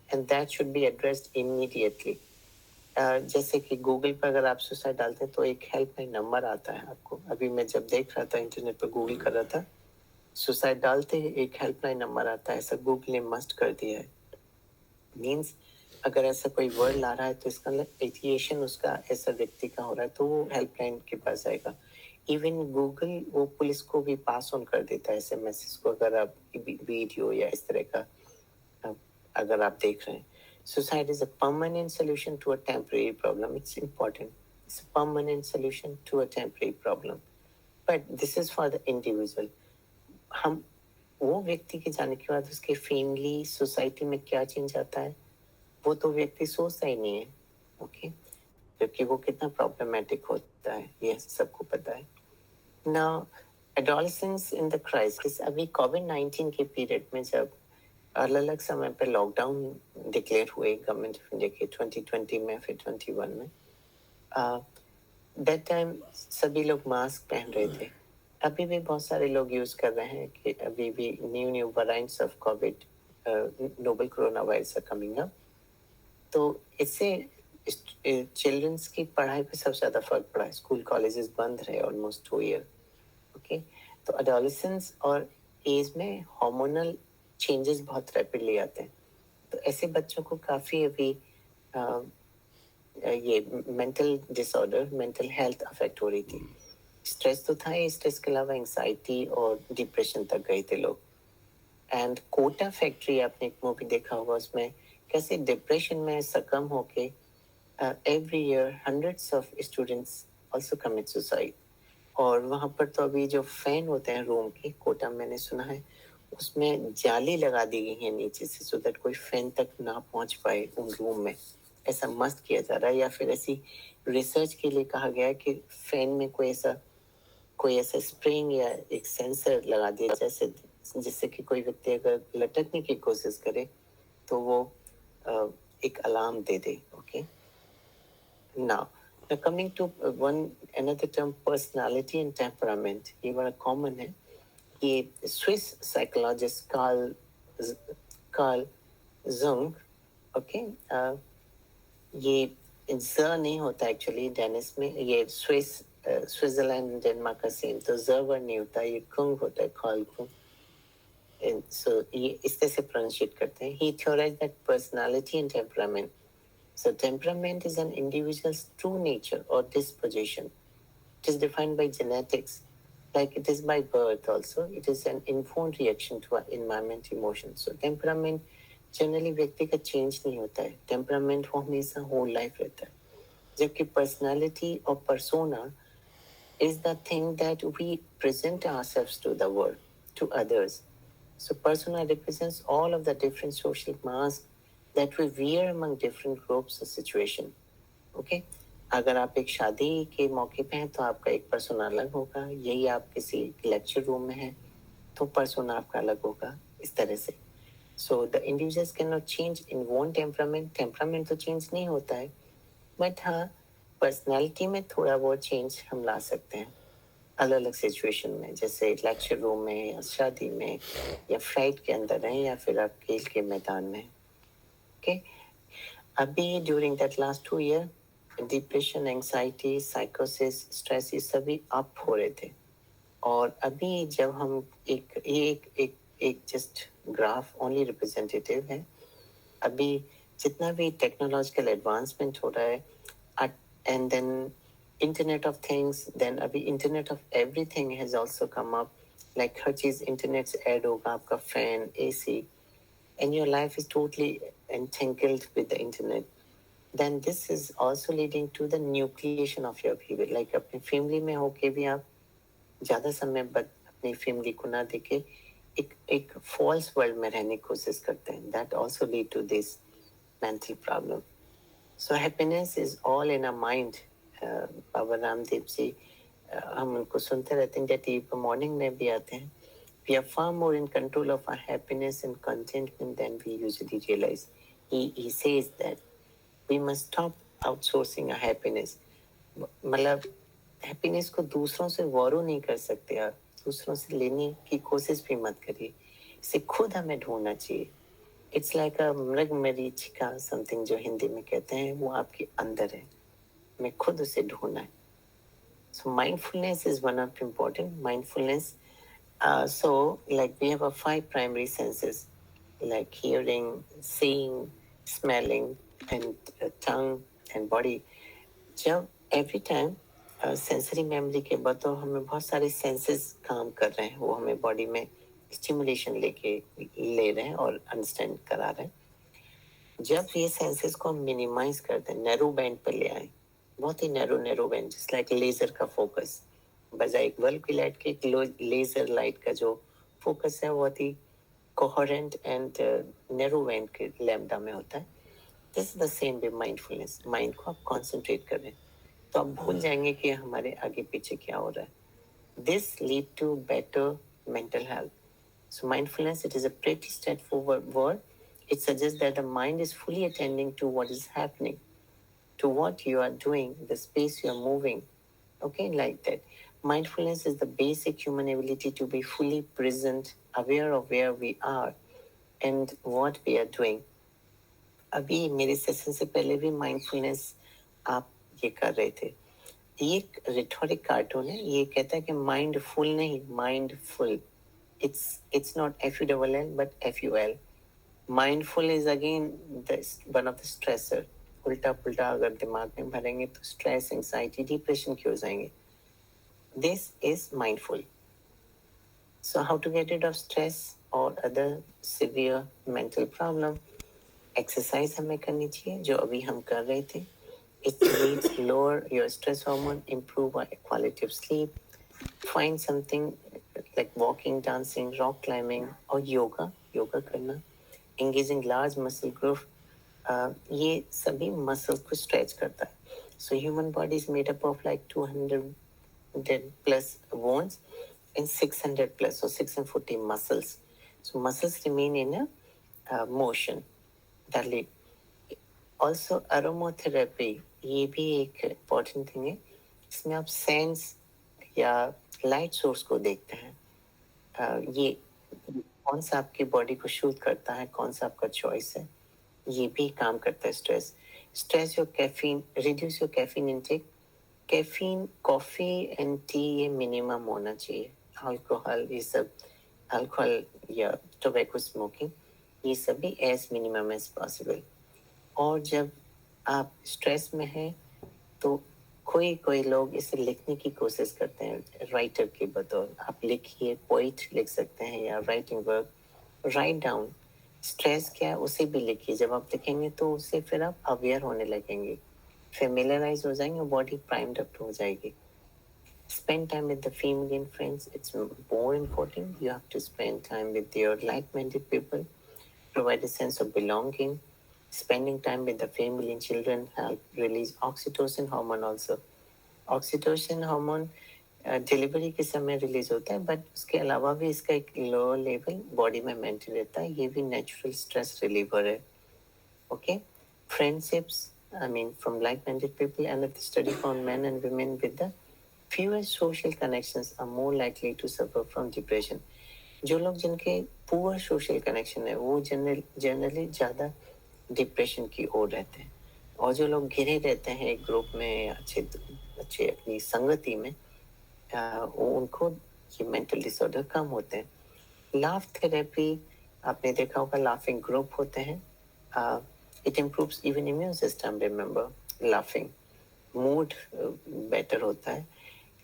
and that should be addressed immediately. जैसे कि Google पर अगर आप suicide डालते हैं तो एक helpline number आता है आपको. अभी मैं जब देख रहा था इंटरनेट पर गूगल कर रहा था, सुसाइड डालते ही एक हेल्पलाइन नंबर आता है. ऐसा गूगल ने मस्ट कर दिया है. मीन्स अगर ऐसा कोई वर्ड ला रहा है तो इसका मतलब एथिएशन उसका ऐसा व्यक्ति का हो रहा है तो वो हेल्पलाइन के पास आएगा. इवन गूगल वो पुलिस को भी पास ऑन कर देता है ऐसे मैसेज को, अगर आप वीडियो या इस तरह का अगर आप देख रहे हैं. Suicide is a permanent solution to a temporary problem. It's important. It's a permanent solution to a temporary problem. But this is for the individual. हम वो व्यक्ति के जाने के बाद उसके फैमिली सोसाइटी में क्या चेंज आता है वो तो व्यक्ति सोचता ही नहीं है. ओके, क्योंकि वो कितना प्रॉब्लमेटिक होता है ये सबको पता है. Now adolescence in the crisis, अभी कोविड-19 के पीरियड में जब अलग अलग समय पे लॉकडाउन डिक्लेयर हुए गवर्नमेंट ऑफ इंडिया के 2020 में फिर 21 में, दैट टाइम सभी लोग मास्क पहन रहे थे. अभी भी बहुत सारे लोग यूज कर रहे हैं कि अभी भी new variants of Covid novel corona virus are coming up. तो इससे चिल्ड्रंस की पढ़ाई पे सबसे ज़्यादा फर्क पड़ा है. स्कूल कॉलेजेस बंद रहे ऑलमोस्ट 2 ईयर. ओके, तो एडोलेसेंस और एज में हार्मोनल चेंजेस बहुत रैपिडली आते हैं. तो ऐसे बच्चों को काफ़ी अभी ये mental disorder, mental health affect हो रही थी. स्ट्रेस तो था ही, स्ट्रेस के अलावा एंग्जाइटी और डिप्रेशन तक गए थे लोग. एंड कोटा फैक्ट्री आपने एक मूवी देखा होगा, उसमें कैसे डिप्रेशन में सकम होके every year hundreds of students also commit suicide. और वहाँ पर तो अभी जो फैन होते हैं रूम के, कोटा मैंने सुना है उसमें जाली लगा दी गई है नीचे से सो दैट कोई फैन तक ना पहुँच पाए उन रूम में. ऐसा मस्त किया जा रहा है. या फिर ऐसी रिसर्च के लिए कहा गया है कि फैन में कोई ऐसा स्प्रिंग या एक सेंसर लगा दिया जैसे, जिससे कि कोई व्यक्ति अगर लटकने की कोशिश करे तो वो एक अलार्म दे दे. Okay, now coming to one another term, personality and temperament. ये बड़ा कॉमन है. ये Swiss psychologist Carl Jung, okay, ये ज नहीं होता एक्चुअली डेनिस में, ये स्विट्जरलैंड डेनमार्क का सेम, तो ज वर्ड नहीं होता, ये कुंग होता है, कार्ल कुंग. So ये इस तरह से प्रोनाउंशिएट करते हैं. He theorized that personality and temperament. So temperament is an individual's true nature or disposition. It is defined by genetics, like it is by birth also. It is an informed reaction to our environment, emotion. So temperament generally व्यक्ति का change नहीं होता है. Temperament वो हमेशा whole life रहता है. जबकि personality और persona is the thing that we present ourselves to the world, to others. So persona represents all of the different social masks that we wear among different groups or situation. Okay? अगर आप एक शादी के मौके पे हैं तो आपका एक पर्सोना अलग होगा. यही आप किसी लेक्चर रूम में हैं तो पर्सोना आपका अलग होगा. इस तरह से. So the individuals cannot change in one temperament. Temperament तो चेंज नहीं होता है. बट हाँ, पर्सनैलिटी में थोड़ा बहुत चेंज हम ला सकते हैं अलग अलग सिचुएशन में, जैसे लेक्चर रूम में या शादी में या फ्लाइट के अंदर हैं या फिर आप खेल के मैदान में. ओके, अभी during that last 2 year depression, anxiety, साइकोसिस, स्ट्रेस ये सभी अप हो रहे थे. और अभी जब हम एक जस्ट ग्राफ ओनली रिप्रेजेंटेटिव है. अभी जितना भी टेक्नोलॉजिकल एडवांसमेंट हो रहा है, and then Internet of Things, then अभी Internet of Everything has also come up. Like हर चीज इंटरनेट से ऐड होगा, आपका fan, AC, and your life is totally entangled with the internet. Then this is also leading to the nucleation of your behavior. Like अपनी family में होके भी आप ज़्यादा समय अपनी फैमिली को ना देके एक फॉल्स वर्ल्ड में रहने की कोशिश करते हैं. That also lead to this mental problem. So happiness is all in our mind. Baba Ramdev ji हम उनको सुनते रहते हैं, जैसे मॉर्निंग में भी आते हैं. We are far more in control of our happiness and contentment than we usually realize. He says that we must stop outsourcing our happiness. मतलब हैप्पीनेस को दूसरों से वॉरो नहीं कर सकते आप, दूसरों से लेने की कोशिश भी मत करिए, इसे खुद हमें ढूंढना चाहिए. इट्स लाइक अ मृग मरीचिका समथिंग जो हिंदी में कहते हैं, वो आपके अंदर है, हमें खुद उसे ढूंढना है. So mindfulness is one of important mindfulness. So like we have a 5 primary senses like hearing, seeing, smelling, and tongue and body. जब every time सेंसरी मेमोरी के बतौर हमें बहुत सारे सेंसेस काम कर रहे हैं, वो हमें बॉडी में स्टिमुलेशन लेके ले रहे हैं और अंडरस्टैंड करा रहे हैं. जब ये सेंसेस को हम मिनिमाइज करते हैं, नैरो बैंड पर ले आए, बहुत ही narrow band, just like laser का फोकस, बजाय एक बल्ब की लाइट के एक लेजर लाइट का जो फोकस है बहुत ही कोहेरेंट एंड नैरो बैंड के लैम्डा में होता है. This is the same way mindfulness. Mind को आप कॉन्सेंट्रेट करें तो आप भूल जाएंगे कि हमारे आगे पीछे क्या हो रहा है. This lead to better mental health. So mindfulness, it is a pretty straightforward word. It suggests that the mind is fully attending to what is happening, to what you are doing, the space you are moving. Okay, like that. Mindfulness is the basic human ability to be fully present, aware of where we are and what we are doing. अभी मेरे session से पहले भी mindfulness आप ये कर रहे थे. ये एक रिटोरिक कार्टून है. ये कहता है कि माइंडफुल नहीं, mindful. It's not FULL but FUL. Mindful is again one of the stressor. उल्टा पुल्टा अगर दिमाग में भरेंगे तो स्ट्रेस, एंजाइटी, डिप्रेशन की हो जाएंगे. This is mindful. So how to get rid of stress or other severe mental problem? Exercise हमें करनी चाहिए जो अभी हम कर रहे थे. It leads lower your stress hormone, improve quality of sleep. Find something like walking, dancing, rock climbing or yoga करना. Engaging large muscle group, ये सभी मसल्स को स्ट्रेच करता है. So human body is made up of like 200 plus bones and 600 plus, so 640 muscles. So muscles remain in a motion. That lead. Also aromatherapy, ये भी एक important thing है. इसमें आप सेंस या लाइट सोर्स को देखते हैं. ये कौन सा आपकी बॉडी को शूट करता है, कौन सा आपका चॉइस है, ये भी काम करता है. Stress your caffeine, reduce your caffeine intake. Caffeine, coffee and T ये मिनिमम होना चाहिए. अल्कोहल, ये सब, अल्कोहल या टोबैको स्मोकिंग, ये सभी एज मिनिमम एज पॉसिबल. और जब आप स्ट्रेस में हैं तो कोई लोग इसे लिखने की कोशिश करते हैं राइटर के बतौर. आप लिखिए, पोइट लिख सकते हैं या writing work, write down. Stress क्या है उसे भी लिखिए. जब आप लिखेंगे तो उससे फिर आप अवेयर होने लगेंगे, फेमिलियराइज हो जाएंगे, बॉडी प्राइम्ड अप हो जाएगी. Spend time with the family and friends. It's more important. You have to spend time with your like-minded people, provide a sense of belonging. Spending time with the family and children help release oxytocin hormone also. Oxytocin hormone delivery के समय release होता है, but उसके अलावा भी इसका एक lower level body में मेंटेन रहता है. ये भी नेचुरल स्ट्रेस रिलीवर है. Okay, friendships, I mean from like minded people, and the study for main and women with the fewer social connections are more likely to suffer from depression. जो लोग जिनके poor social connection है वो generally ज़्यादा depression की ओर रहते हैं. और जो लोग घिरे रहते हैं एक ग्रुप में, अच्छे अपनी संगति में, उनको ये मेंटल डिसऑर्डर कम होते हैं. लाफ थेरेपी, आपने देखा होगा, लाफिंग ग्रुप होते हैं. It improves even immune system. Remember, laughing mood better होता है.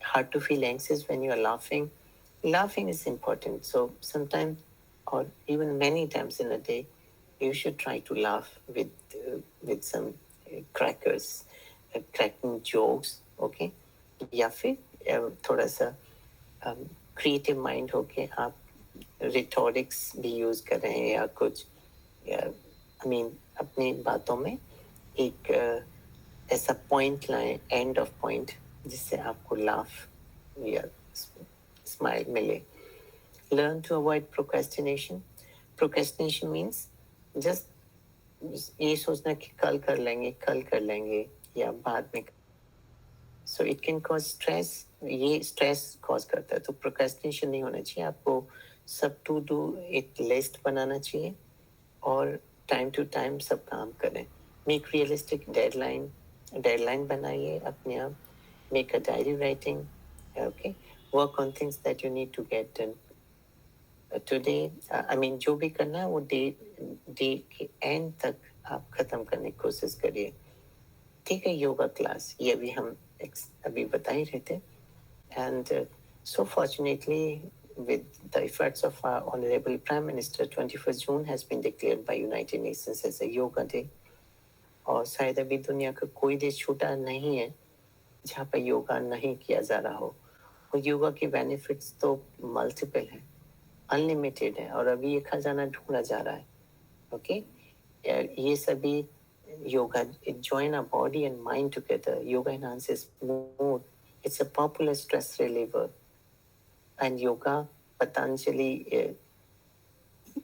Hard to feel anxious when you are laughing. Laughing is important. So sometimes, or even many times in a day, you should try to laugh with some crackers, cracking jokes. Okay? या फिर थोड़ा सा creative mind होके आप रिटोरिक्स भी use कर रहे हैं या कुछ, आई मीन अपनी बातों में एक ऐसा पॉइंट लाएं, एंड ऑफ पॉइंट, जिससे आपको लाफ या स्माइल मिले. Learn to avoid procrastination. Procrastination means just ये सोचना कि कल कर लेंगे या बाद में. So it can cause stress. ये स्ट्रेस कॉज करता है. तो प्रोक्रेस्टिनेशन नहीं होना चाहिए. आपको सब टू डू एक लिस्ट बनाना चाहिए और टाइम टू टाइम सब काम करें. मेक रियलिस्टिक डेडलाइन बनाइए अपने आप. Make a diary writing. Okay. Work on things that you need to get done today. I mean जो भी करना है वो डे के एंड तक आप खत्म करने की कोशिश करिए. ठीक है. योगा क्लास ये भी हम अभी बता ही रहे थे. And so fortunately, with the efforts of our Honorable Prime Minister, 21st June has been declared by United Nations as a Yoga Day. और शायद अभी दुनिया का कोई देश छूटा नहीं है जहाँ पर योगा नहीं किया जा रहा हो. और योगा के बेनिफिट्स तो मल्टीपल हैं, अनलिमिटेड है और अभी ये खजाना ढूंढा जा रहा है. ओके. ये सभी yoga, it join our body and mind together. Yoga enhances mood. It's a popular stress reliever. And yoga, Patanjali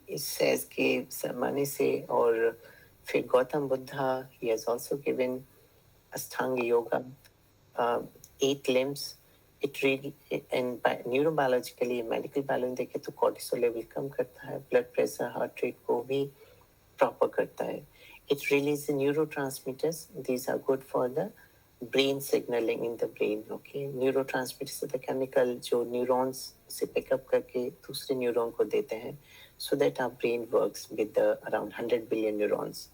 it says कि जमाने से. और फिर Gautam Buddha, he has also given Ashtanga yoga, 8 limbs. It really, and neurobiologically, medical balance देखे तो cortisol level कम करता है, blood pressure, heart rate को भी proper करता है. It releases neurotransmitters. These are good for the brain signaling in the brain. Okay. Neurotransmitters are the chemical जो neurons से pick up करके दूसरे neuron को देते हैं, so that our brain works with the around 100 billion neurons.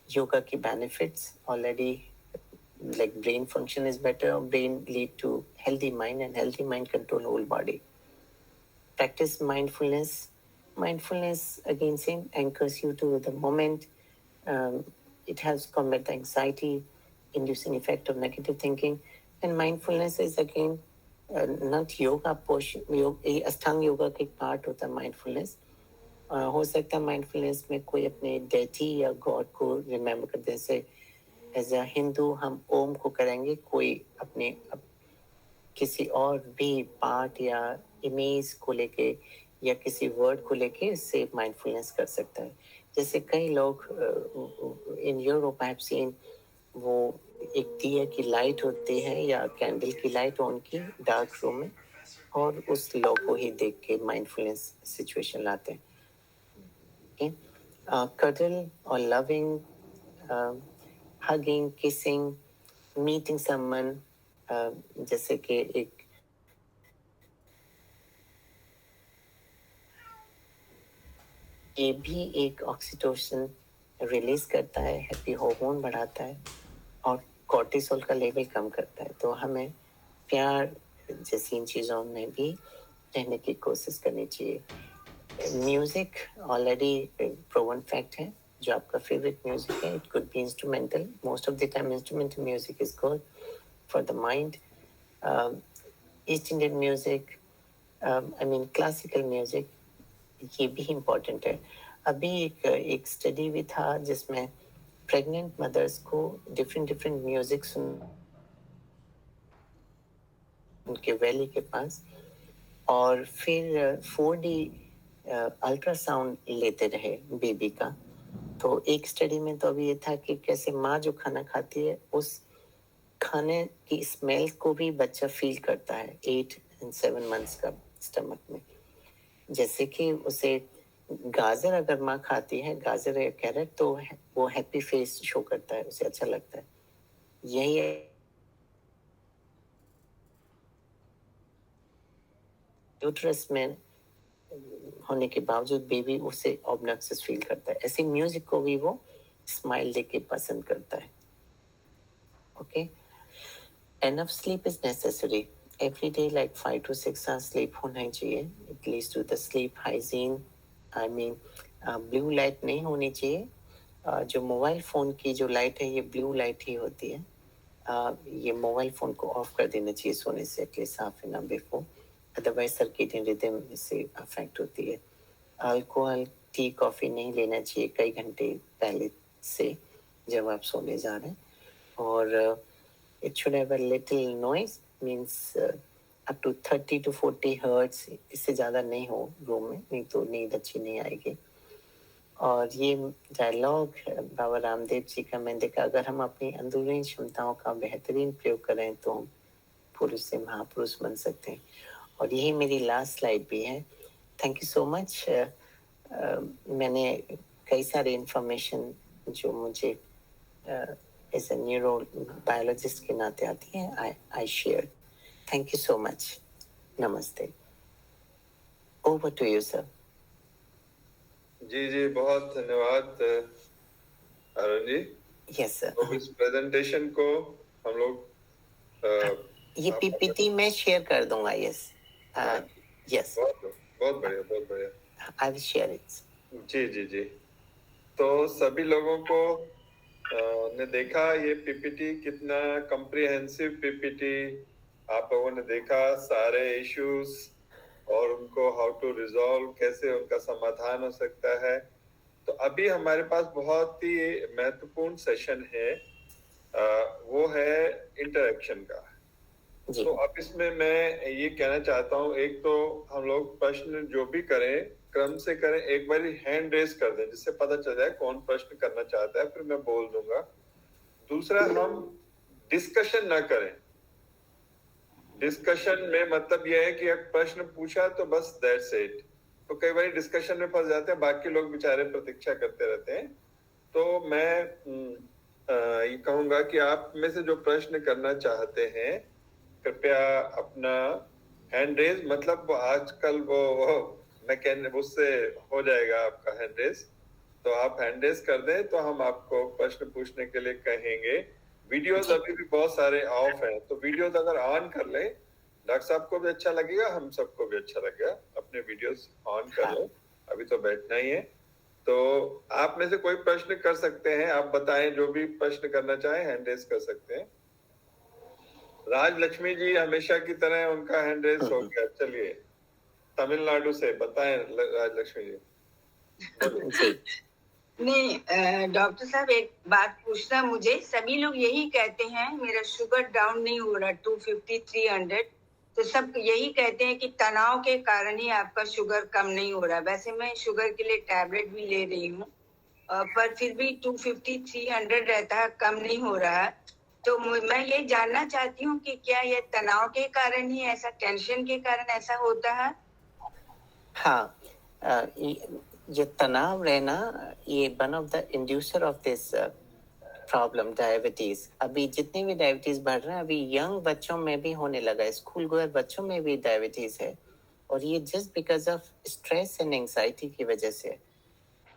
Yoga की benefits already, like brain function is better. Brain lead to healthy mind, and healthy mind control whole body. Practice mindfulness. Mindfulness again same anchors you to the moment. It helps combat the anxiety inducing effect of negative thinking. And mindfulness is again not yoga portion. Ashtanga yoga का एक part होता है mindfulness. हो सकता है mindfulness में कोई अपने deity या God को remember कर. जैसे as a Hindu हम ओम को करेंगे, कोई अपने किसी और भी पार्ट या इमेज को लेके या किसी वर्ड को लेके इससे माइंडफुलनेस कर सकता है. जैसे कई लोग in Europe I have seen, वो एक दिया की लाइट होती है या कैंडल की लाइट ऑन की डार्क रूम में, और उस लोग को ही देख के माइंडफुलनेस सिचुएशन लाते हैं. Cuddle or loving, hugging, kissing, meeting someone, जैसे कि एक ये भी एक ऑक्सीटोसिन रिलीज करता है, हैप्पी हार्मोन बढ़ाता है और कॉर्टिसोल का लेवल कम करता है. तो हमें प्यार जैसी इन चीज़ों में भी रहने की कोशिश करनी चाहिए. म्यूजिक ऑलरेडी प्रूवन फैक्ट है. जो आपका फेवरेट म्यूजिक है, it could be instrumental. Most of the time instrumental music is good for the mind. East Indian music, I mean classical music, ये भी इम्पोर्टेंट है. अभी एक स्टडी भी था जिसमें प्रेग्नेंट मदर्स को डिफरेंट म्यूजिक सुन उनके वैली के पास, और फिर 4D अल्ट्रासाउंड लेते रहे बेबी का. तो एक स्टडी में तो अभी ये था कि कैसे माँ जो खाना खाती है उस खाने की स्मेल को भी बच्चा फील करता है 8 and 7 months का स्टमक में. जैसे कि उसे गाजर अगर माँ खाती है, गाजर या कैरेट, तो वो हैप्पी फेस शो करता है, उसे अच्छा लगता है. यही यूट्रस में होने के बावजूद बेबी उसे ऑब्नॉक्सियस फील करता है. ऐसे म्यूजिक को भी वो स्माइल देके पसंद करता है. Okay. Enough sleep is necessary. Every day like 5 to 6 hours sleep होना ही चाहिए. It leads to the sleep hygiene. I mean, blue light नहीं होनी चाहिए. जो मोबाइल फ़ोन की जो लाइट है ये ब्लू लाइट ही होती है. ये मोबाइल फ़ोन को ऑफ कर देना चाहिए सोने से at least half an hour before. Otherwise circadian rhythm इससे अफेक्ट होती है. अल्कोहल, टी, कॉफ़ी नहीं लेना चाहिए कई घंटे पहले से जब आप सोने जा रहे हैं. और it should have a little noise, means up to 30 to 40 hertz, इससे ज़्यादा नहीं हो रूम में, नहीं तो नींद अच्छी नहीं आएगी। और ये डायलॉग बाबा रामदेव जी का मैंने देखा, अगर हम अपनी अंदरूनी क्षमताओं का बेहतरीन प्रयोग करें तो हम पुरुष से महापुरुष बन सकते हैं। और यही मेरी लास्ट स्लाइड भी है। Thank you so much. मैंने कई सारे इंफॉर्मेशन जो मुझे एज ए न्यूरो बायोलॉजिस्ट के नाते आती है, I share. Thank you so much. नमस्ते। Over to you sir. जी जी, बहुत धन्यवाद अरुण जी। Yes sir. तो इस प्रेजेंटेशन को हम लोग ये पीपीटी में शेयर कर दूंगा। यस यस, बहुत बढ़िया, बहुत बढ़िया। I will share it. जी जी जी। तो सभी लोगों को ने देखा ये पीपीटी, कितना कॉम्प्रिहेंसिव पीपीटी आप लोगों ने देखा, सारे इश्यूज और उनको हाउ टू रिजॉल्व, कैसे उनका समाधान हो सकता है। तो अभी हमारे पास बहुत ही महत्वपूर्ण सेशन है, वो है इंटरेक्शन का। तो अब इसमें मैं ये कहना चाहता हूँ, एक तो हम लोग प्रश्न जो भी करें क्रम से करें, एक बार हैंड रेस कर दें जिससे पता चल जाए कौन प्रश्न करना चाहता है, फिर मैं बोल दूंगा। दूसरा, हम डिस्कशन ना करें। डिस्कशन में मतलब यह है कि एक प्रश्न पूछा तो बस दैट्स इट। तो कई बार डिस्कशन में फंस जाते हैं, बाकी लोग बेचारे प्रतीक्षा करते रहते हैं। तो मैं ये कहूंगा कि आप में से जो प्रश्न करना चाहते हैं, कृपया अपना हैंड रेज, मतलब आजकल वो मैं कहने उससे हो जाएगा आपका हैंड रेज, तो आप हैंड रेज कर दें तो हम आपको प्रश्न पूछने के लिए कहेंगे। वीडियोस अभी भी बहुत सारे ऑफ हैं, तो वीडियोस अगर ऑन कर लें, डॉक्टर साहब को भी अच्छा लगेगा, हम सबको भी अच्छा लगेगा। अपने वीडियोस ऑन कर लो, अभी तो बैठना ही है। तो आप में से कोई प्रश्न कर सकते हैं, आप बताएं, जो भी प्रश्न करना चाहें हैंड रेज कर सकते हैं। राज लक्ष्मी जी हमेशा की तरह उनका हैंड रेज हो गया। चलिए, तमिलनाडु से बताएं राज लक्ष्मी जी। नहीं, डॉक्टर साहब एक बात पूछना मुझे। सभी लोग यही कहते हैं मेरा शुगर डाउन नहीं हो रहा, 250 300, तो सब यही कहते हैं कि तनाव के कारण ही आपका शुगर कम नहीं हो रहा। वैसे मैं शुगर के लिए टैबलेट भी ले रही हूँ, पर फिर भी 250 300 रहता है, कम नहीं हो रहा है। तो मैं ये जानना चाहती हूँ कि क्या ये तनाव के कारण ही ऐसा, टेंशन के कारण ऐसा होता है? हाँ, जो तनाव रहना, ये one of the inducer of this problem diabetes. अभी जितने भी डायबिटीज बढ़ रहे हैं, अभी यंग बच्चों में भी होने लगा है, स्कूल गोयर बच्चों में भी डायबिटीज है, और ये just because of stress and anxiety की वजह से।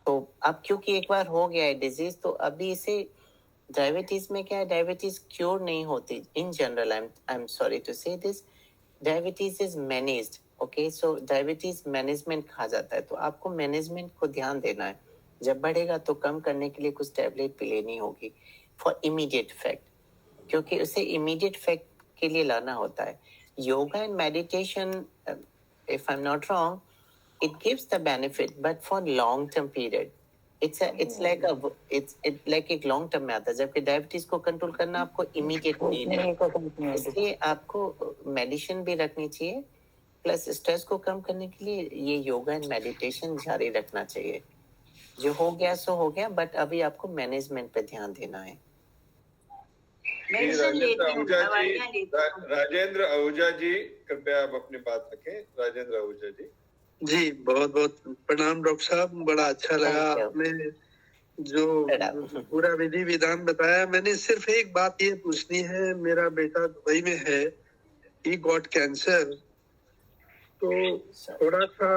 तो अब क्योंकि एक बार हो गया है डिजीज, तो अभी इसे डायबिटीज में क्या है, डायबिटीज क्योर नहीं होती in general. I am sorry to say this, diabetes is managed. Okay, so diabetes management कहा जाता है, तो आपको मैनेजमेंट को ध्यान देना है। जब बढ़ेगा तो कम करने के लिए कुछ टैबलेट भी लेनी होगी फॉर इमीडिएट इफेक्ट, क्योंकि उसे इमीडिएट इफेक्ट के लिए लाना होता है। Yoga and meditation, if I am not wrong, it gives the benefit, but for long term period. It's like एक long term में आता है, जबकि डायबिटीज को कंट्रोल करना आपको इमीडिएट नीड है। इसलिए आपको मेडिसिन भी रखनी चाहिए, प्लस स्ट्रेस को कम करने के लिए ये योगा एंड मेडिटेशन जारी रखना चाहिए। जो हो गया सो हो गया, बट अभी आपको मैनेजमेंट पे ध्यान देना है। राजेंद्र आहूजा जी, कृपया आप अपनी बात रखें। राजेंद्र आहूजा जी। जी, बहुत बहुत प्रणाम डॉक्टर साहब, बड़ा अच्छा लगा आपने जो पूरा विधि विधान बताया। मैंने सिर्फ एक बात ये पूछनी है, मेरा बेटा दुबई में है, ही गॉट कैंसर, तो थोड़ा सा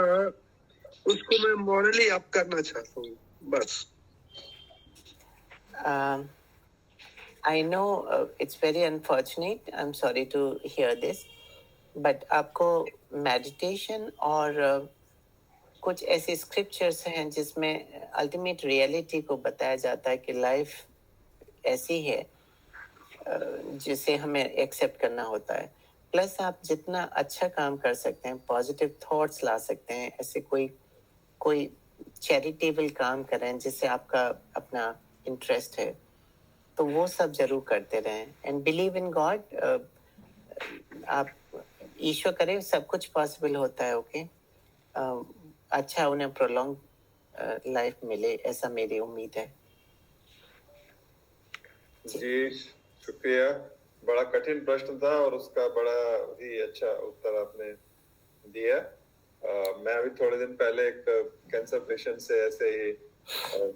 उसको मैं मॉरली अप करना चाहता हूँ, बस। I know it's very unfortunate. I'm sorry to hear this. But आपको मेडिटेशन और कुछ ऐसे स्क्रिप्चर्स हैं जिसमें अल्टीमेट रियलिटी को बताया जाता है कि लाइफ ऐसी है जिसे हमें एक्सेप्ट करना होता है। प्लस आप जितना अच्छा काम कर सकते हैं, पॉजिटिव थॉट्स ला सकते हैं, ऐसे कोई चैरिटेबल काम करें जिससे आपका अपना इंटरेस्ट है, तो वो सब जरूर करते रहें। And believe in God. आप ईश्वर करे सब कुछ पॉसिबल होता है। ओके, अच्छा उन्हें प्रोलॉन्ग लाइफ मिले, ऐसा मेरी उम्मीद है। जी शुक्रिया। बड़ा कठिन प्रश्न था और उसका बड़ा ही अच्छा उत्तर आपने दिया। मैं अभी थोड़े दिन पहले एक कैंसर पेशेंट से ऐसे ही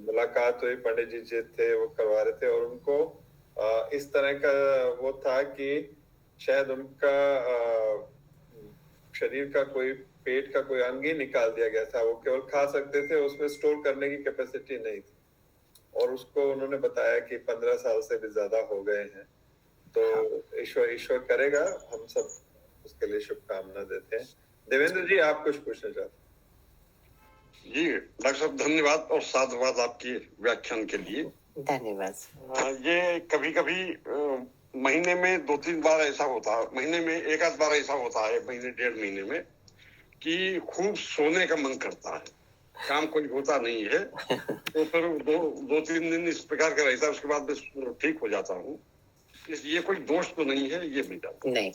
मुलाकात हुई। पंडित जी थे, वो करवा रहे थे और उनको इस तरह का वो था कि शायद उनका शरीर का कोई, पेट का कोई अंग ही निकाल दिया गया था। वो केवल खा सकते थे, उसमें स्टोर करने की कैपेसिटी नहीं थी। और उसको उन्होंने बताया कि 15 साल से भी ज्यादा हो गए हैं। तो ईश्वर करेगा, हम सब उसके लिए शुभकामना देते हैं। देवेंद्र जी, आप कुछ पूछना चाहते हैं? जी डॉक्टर साहब, धन्यवाद और साधुवाद आपके व्याख्यान के लिए। धन्यवाद। ये कभी कभी महीने में 2-3 बार ऐसा होता है, महीने में 1-8 बार ऐसा होता है, महीने 1.5 महीने में, कि खूब सोने का मन करता है, काम कोई होता नहीं है। तो फिर 2-3 दिन इस प्रकार का रहता है, उसके बाद मैं ठीक हो जाता हूँ। ये कोई दोष तो नहीं है ये मेरा? नहीं,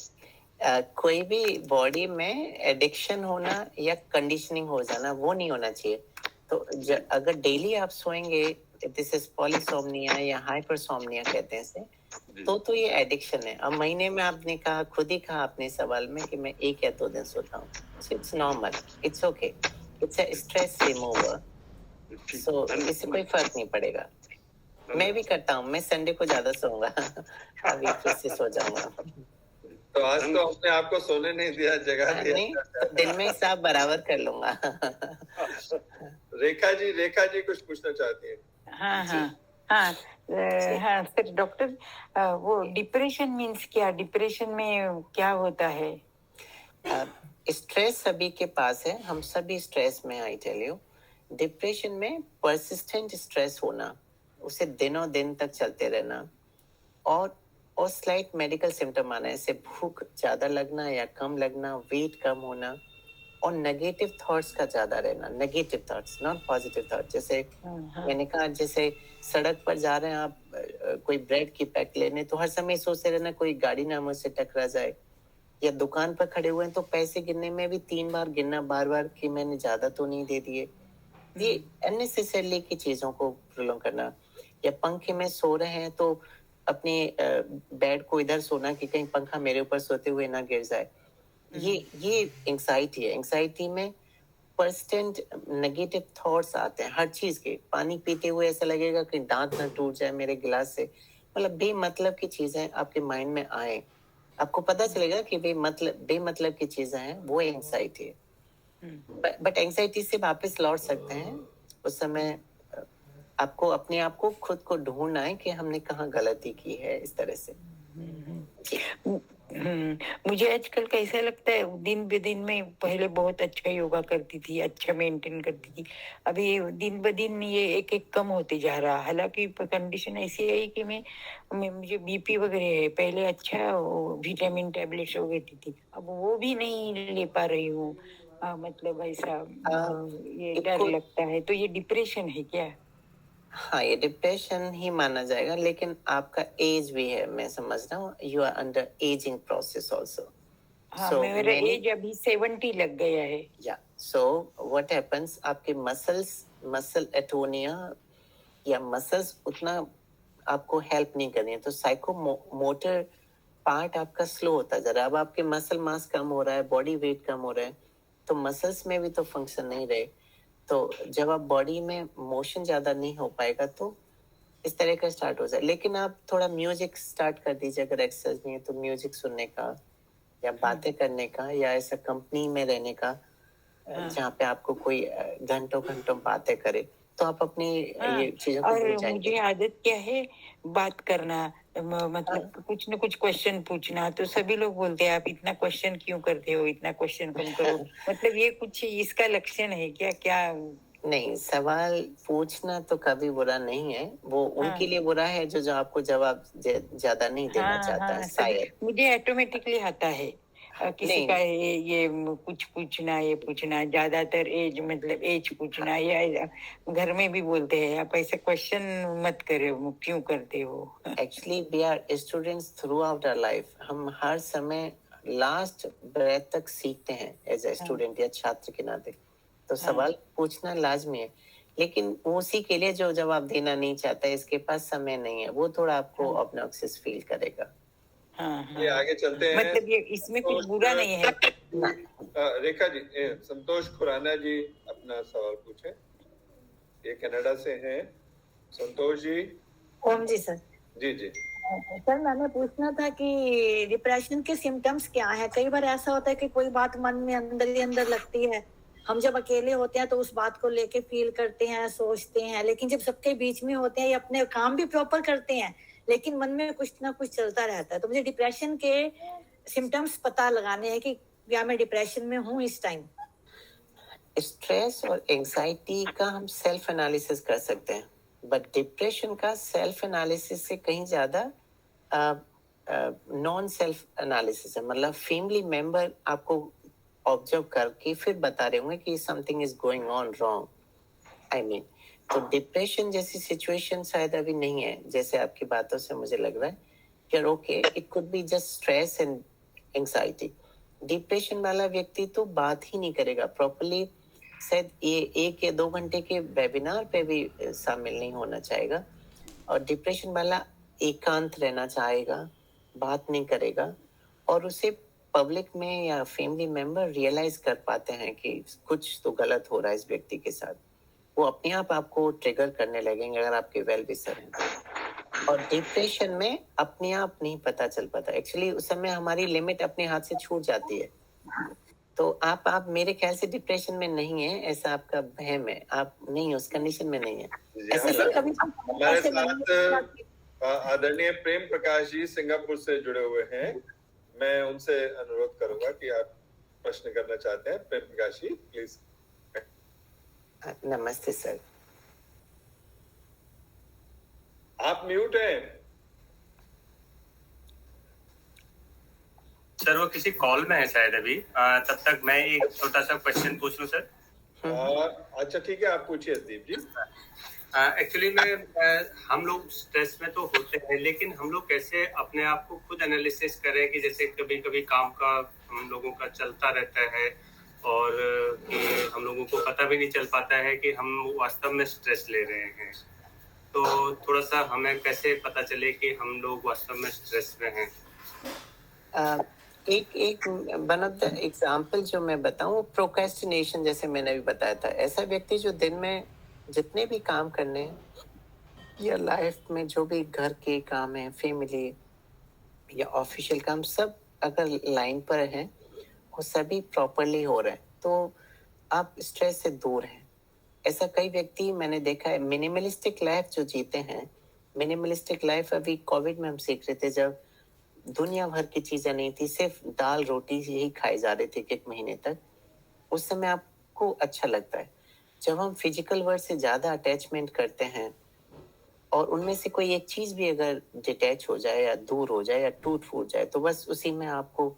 कोई भी बॉडी में एडिक्शन होना या कंडीशनिंग हो जाना वो नहीं होना चाहिए। तो अगर डेली आप सोएंगे, दिस इज पॉलीसोम्निया या हाइपरसोम्निया कहते हैं इसे, तो ये एडिक्शन है। अब महीने में आपने कहा, खुद ही कहा अपने सवाल में कि मैं 1 या 2 दिन सोता हूँ, so it's normal, it's okay, it's a stress remover. So इससे कोई फर्क नहीं पड़ेगा। मैं भी करता हूँ, मैं संडे को ज्यादा सोऊंगा अभी फिर से सो जाऊंगा। तो आज तो अपने आप को सोने नहीं दिया, जगह दिया। नहीं, दिन में हिसाब बराबर कर लूंगा। रेखा जी कुछ पूछना चाहती है? हाँ सर डॉक्टर, वो डिप्रेशन मीन्स क्या? डिप्रेशन में क्या होता है? स्ट्रेस सभी के पास है, हम सभी स्ट्रेस में, आई टेल यू। डिप्रेशन में परसिस्टेंट स्ट्रेस होना, उसे दिनों दिन तक चलते रहना, और स्लाइट मेडिकल सिम्टम आना, जैसे भूख ज्यादा लगना या कम लगना, वेट कम होना, और नेगेटिव थॉट्स का ज्यादा रहना। Negative thoughts, not positive thoughts. जैसे मैंने कहा, जैसे सड़क पर जा रहे हैं आप, कोई ब्रेड की पैक लेने, तो हर समय सोचते रहना कोई गाड़ी ना मुझसे टकरा जाए। या दुकान पर खड़े हुए हैं तो पैसे गिनने में भी 3 बार गिनना बार बार कि मैंने ज्यादा तो नहीं दे दिए। ये अननेसेसरली की चीजों को प्रोलॉन्ग करना। या पंखे में सो रहे हैं तो अपने बेड को इधर सोना कि कहीं पंखा मेरे ऊपर सोते हुए ना गिर जाए। ये एंग्जाइटी है। एंग्जाइटी में परसिस्टेंट नेगेटिव थॉट्स आते हैं हर चीज के। पानी पीते हुए ऐसा लगेगा कि दांत ना टूट जाए मेरे गिलास से। मतलब बेमतलब की चीजें आपके माइंड में आए, आपको पता चलेगा कि बेमतलब की चीजें हैं, वो एंग्जाइटी है। बट एंग्जाइटी से वापस लौट सकते हैं। उस समय आपको अपने आप को, खुद को ढूंढना है कि हमने कहाँ गलती की है, इस तरह से। मुझे आजकल कैसा लगता है, दिन ब दिन में पहले बहुत अच्छा योगा करती थी, अच्छा मेंटेन करती थी, अभी दिन ब दिन ये एक कम होते जा रहा। हालांकि कंडीशन ऐसी है कि मुझे बीपी वगैरह है। पहले अच्छा विटामिन टैबलेट्स हो गई थी, अब वो भी नहीं ले पा रही हूँ। मतलब ऐसा ये डर लगता है। तो ये डिप्रेशन है क्या? हाँ, ये डिप्रेशन ही माना जाएगा, लेकिन आपका एज भी है, मैं समझ रहा हूँ। You are under ageing process also. हाँ, मेरा एज अभी 70 लग गया है। या सो व्हाट हैपेंस, आपके मसल एटोनिया या मसल्स उतना आपको हेल्प नहीं कर रही है, तो साइकोमोटर पार्ट आपका स्लो होता जा रहा है। अब आपके मसल मास कम हो रहा है, बॉडी वेट कम हो रहा है, तो मसल्स में भी तो फंक्शन नहीं रहे। तो जब आप बॉडी में मोशन ज्यादा नहीं हो पाएगा तो इस तरह का स्टार्ट हो जाए। लेकिन आप थोड़ा म्यूजिक स्टार्ट कर दीजिए, अगर एक्सरसाइज नहीं है तो म्यूजिक सुनने का या बातें करने का, या ऐसा कंपनी में रहने का जहाँ पे आपको कोई घंटों घंटों बातें करे, तो आप अपनी ये चीजों को भूल जाएंगे। मुझे आदत क्या है, बात करना, मतलब कुछ न कुछ क्वेश्चन पूछना। तो सभी लोग बोलते हैं आप इतना क्वेश्चन क्यों करते हो, इतना क्वेश्चन कम करो। मतलब ये कुछ इसका लक्षण है क्या? क्या नहीं, सवाल पूछना तो कभी बुरा नहीं है। वो उनके लिए बुरा है जो आपको जवाब ज्यादा नहीं देना चाहता है। शायद मुझे ऑटोमेटिकली आता है किसी का ये कुछ पूछना, ये पूछना, ज्यादातर एज मतलब एज पूछना। या घर में भी बोलते हैं आप ऐसे क्वेश्चन मत करो, क्यों करते हो। Actually we are students throughout our life. हम हर समय लास्ट ब्रेथ तक सीखते हैं एज ए स्टूडेंट या छात्र के नाते, तो सवाल पूछना लाजमी है, लेकिन उसी के लिए जो जवाब देना नहीं चाहता है, इसके पास समय नहीं है, वो थोड़ा आपको ऑब्नॉक्सियस फील करेगा। ये आगे चलते हैं। मतलब ये इसमें कुछ बुरा नहीं है। रेखा जी, संतोष खुराना जी अपना सवाल पूछे, ये कनाडा से हैं। संतोष जी। ओम जी सर। जी जी सर, मैंने पूछना था कि डिप्रेशन के सिम्टम्स क्या है। कई बार ऐसा होता है कि कोई बात मन में अंदर ही अंदर लगती है, हम जब अकेले होते हैं तो उस बात को लेके फील करते हैं, सोचते हैं, लेकिन जब सबके बीच में होते हैं या अपने काम भी प्रॉपर करते हैं, लेकिन मन में कुछ ना कुछ चलता रहता है। तो मुझे डिप्रेशन के सिम्टम्स पता लगाने हैं कि क्या मैं डिप्रेशन में हूँ इस टाइम। स्ट्रेस और एंजाइटी का हम सेल्फ एनालिसिस कर सकते हैं, बट डिप्रेशन का सेल्फ एनालिसिस से कहीं ज्यादा नॉन सेल्फ एनालिसिस है। मतलब फैमिली मेंबर आपको ऑब्जर्व करके फिर बता रहे होंगे कि something is going on wrong. I mean, तो डिप्रेशन जैसी सिचुएशन शायद अभी नहीं है, जैसे आपकी बातों से मुझे लग रहा है कि okay, it could be just stress and anxiety. Depression वाला व्यक्ति तो बात ही नहीं करेगा प्रॉपर्ली, शायद ये 1 या 2 घंटे के वेबिनार पे भी शामिल नहीं होना चाहेगा, और डिप्रेशन वाला एकांत रहना चाहेगा, बात नहीं करेगा, और उसे पब्लिक में या फैमिली मेंबर रियलाइज कर पाते हैं कि कुछ तो गलत हो रहा है इस व्यक्ति के साथ, वो अपने आप आपको ट्रिगर करने लगेंगे अगर आपके वेल विशर हैं। और डिप्रेशन में अपने आप नहीं पता चल पाता, एक्चुअली उस समय हमारी लिमिट अपने हाथ से छूट जाती है। तो आप मेरे ख्याल से डिप्रेशन में नहीं है, ऐसा आपका वहम है, आप नहीं उस कंडीशन में नहीं है ऐसा। हमारे साथ आदरणीय प्रेम प्रकाश जी सिंगापुर से जुड़े हुए हैं, मैं उनसे अनुरोध करूंगा कि आप प्रश्न करना चाहते हैं। प्रेम प्रकाश जी प्लीज। नमस्ते सर। आप म्यूट हैं सर, वो किसी कॉल में है शायद अभी। तब तक मैं एक छोटा सा क्वेश्चन पूछ लूं सर। अच्छा ठीक है, आप पूछिए दीप जी। एक्चुअली में हम लोग स्ट्रेस में तो होते हैं, लेकिन हम लोग कैसे अपने आप को खुद एनालिसिस करें कि जैसे कभी कभी काम का हम लोगों का चलता रहता है और कि हम लोगों को पता भी नहीं चल पाता है कि हम वास्तव में स्ट्रेस ले रहे हैं। तो थोड़ा सा हमें कैसे पता चले कि हम लोग वास्तव में स्ट्रेस में हैं। एक वन ऑफ द एग्जाम्पल जो मैं बताऊं, प्रोक्रेस्टिनेशन, जैसे मैंने भी बताया था, ऐसा व्यक्ति जो दिन में जितने भी काम करने या लाइफ में जो भी घर के काम है, फैमिली या ऑफिशियल काम, सब अगर लाइन पर है वो सभी प्रॉपरली हो रहे हैं, तो आप स्ट्रेस से दूर हैं। ऐसा कई व्यक्ति मैंने देखा है मिनिमलिस्टिक लाइफ जो जीते हैं। मिनिमलिस्टिक लाइफ अभी कोविड में हम सीख रहे थे, जब दुनिया भर की चीजें नहीं थी, सिर्फ दाल रोटी यही खाए जा रहे थे 1 महीने तक। उस समय आपको अच्छा लगता है। जब हम फिजिकल वर्ल्ड से ज्यादा अटैचमेंट करते हैं और उनमें से कोई एक चीज भी अगर डिटैच हो जाए या दूर हो जाए या टूट फूट जाए, तो बस उसी में आपको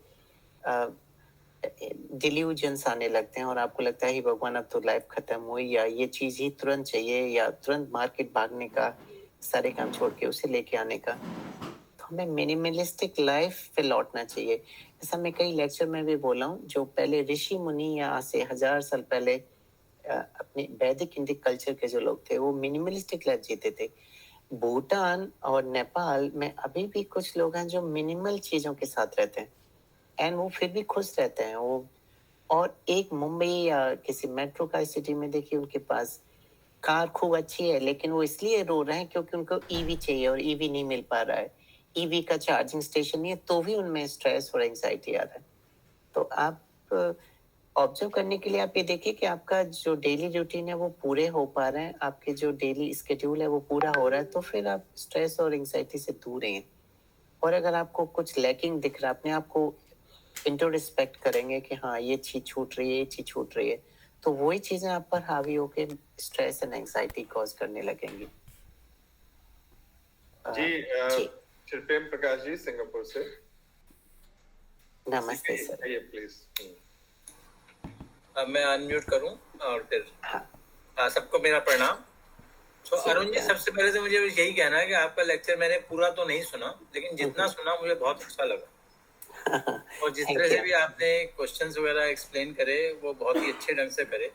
डिल्यूजन्स आने लगते हैं और आपको लगता है ही भगवान अब तो लाइफ खत्म हुई, या ये चीज ही तुरंत चाहिए, या तुरंत मार्केट भागने का, सारे काम छोड़ के उसे लेके आने का। तो हमें मिनिमलिस्टिक लाइफ पे लौटना चाहिए। ऐसा मैं कई लेक्चर में भी बोला हूँ, जो पहले ऋषि मुनि या आज से 1000 साल पहले अपने वैदिक इंडिक कल्चर के जो लोग थे, वो मिनिमलिस्टिक लाइफ जीते थे। भूटान और नेपाल में अभी भी कुछ लोग हैं जो मिनिमल चीजों के साथ रहते हैं एंड वो फिर भी खुश रहते हैं वो। और एक मुंबई या किसी मेट्रो का सिटी में देखिए, उनके पास कार खूब अच्छी है, लेकिन वो इसलिए रो रहे हैं क्योंकि उनको ईवी चाहिए और ईवी नहीं मिल पा रहा है, ईवी का चार्जिंग स्टेशन नहीं है, तो भी उनमें स्ट्रेस और एंजाइटी आ रहा है। तो आप ऑब्जर्व करने के लिए आप ये देखिए कि आपका जो डेली रूटीन है वो पूरे हो पा रहे हैं, आपके जो डेली स्केड्यूल है वो पूरा हो रहा है, तो फिर आप स्ट्रेस और एंजाइटी से दूर हैं। और अगर आपको कुछ लैकिंग दिख रहा है, अपने आप को इंट्रोस्पेक्ट करेंगे कि हाँ ये चीज छूट रही है, ये चीज छूट रही है, तो वही चीजें आप पर हावी होके स्ट्रेस एंड एंजाइटी कॉज करने लगेंगी। जी प्रेम प्रकाश जी सिंगापुर से। नमस्ते सर। ये प्लीज। अब मैं अनम्यूट करूं और फिर सबको मेरा प्रणाम। तो अरुण जी, सबसे पहले तो मुझे यही कहना है कि आपका लेक्चर मैंने पूरा तो नहीं सुना, लेकिन जितना सुना मुझे बहुत अच्छा लगा। और जिस तरह से भी आपने क्वेश्चंस वगैरह एक्सप्लेन करे वो बहुत ही अच्छे ढंग से करे,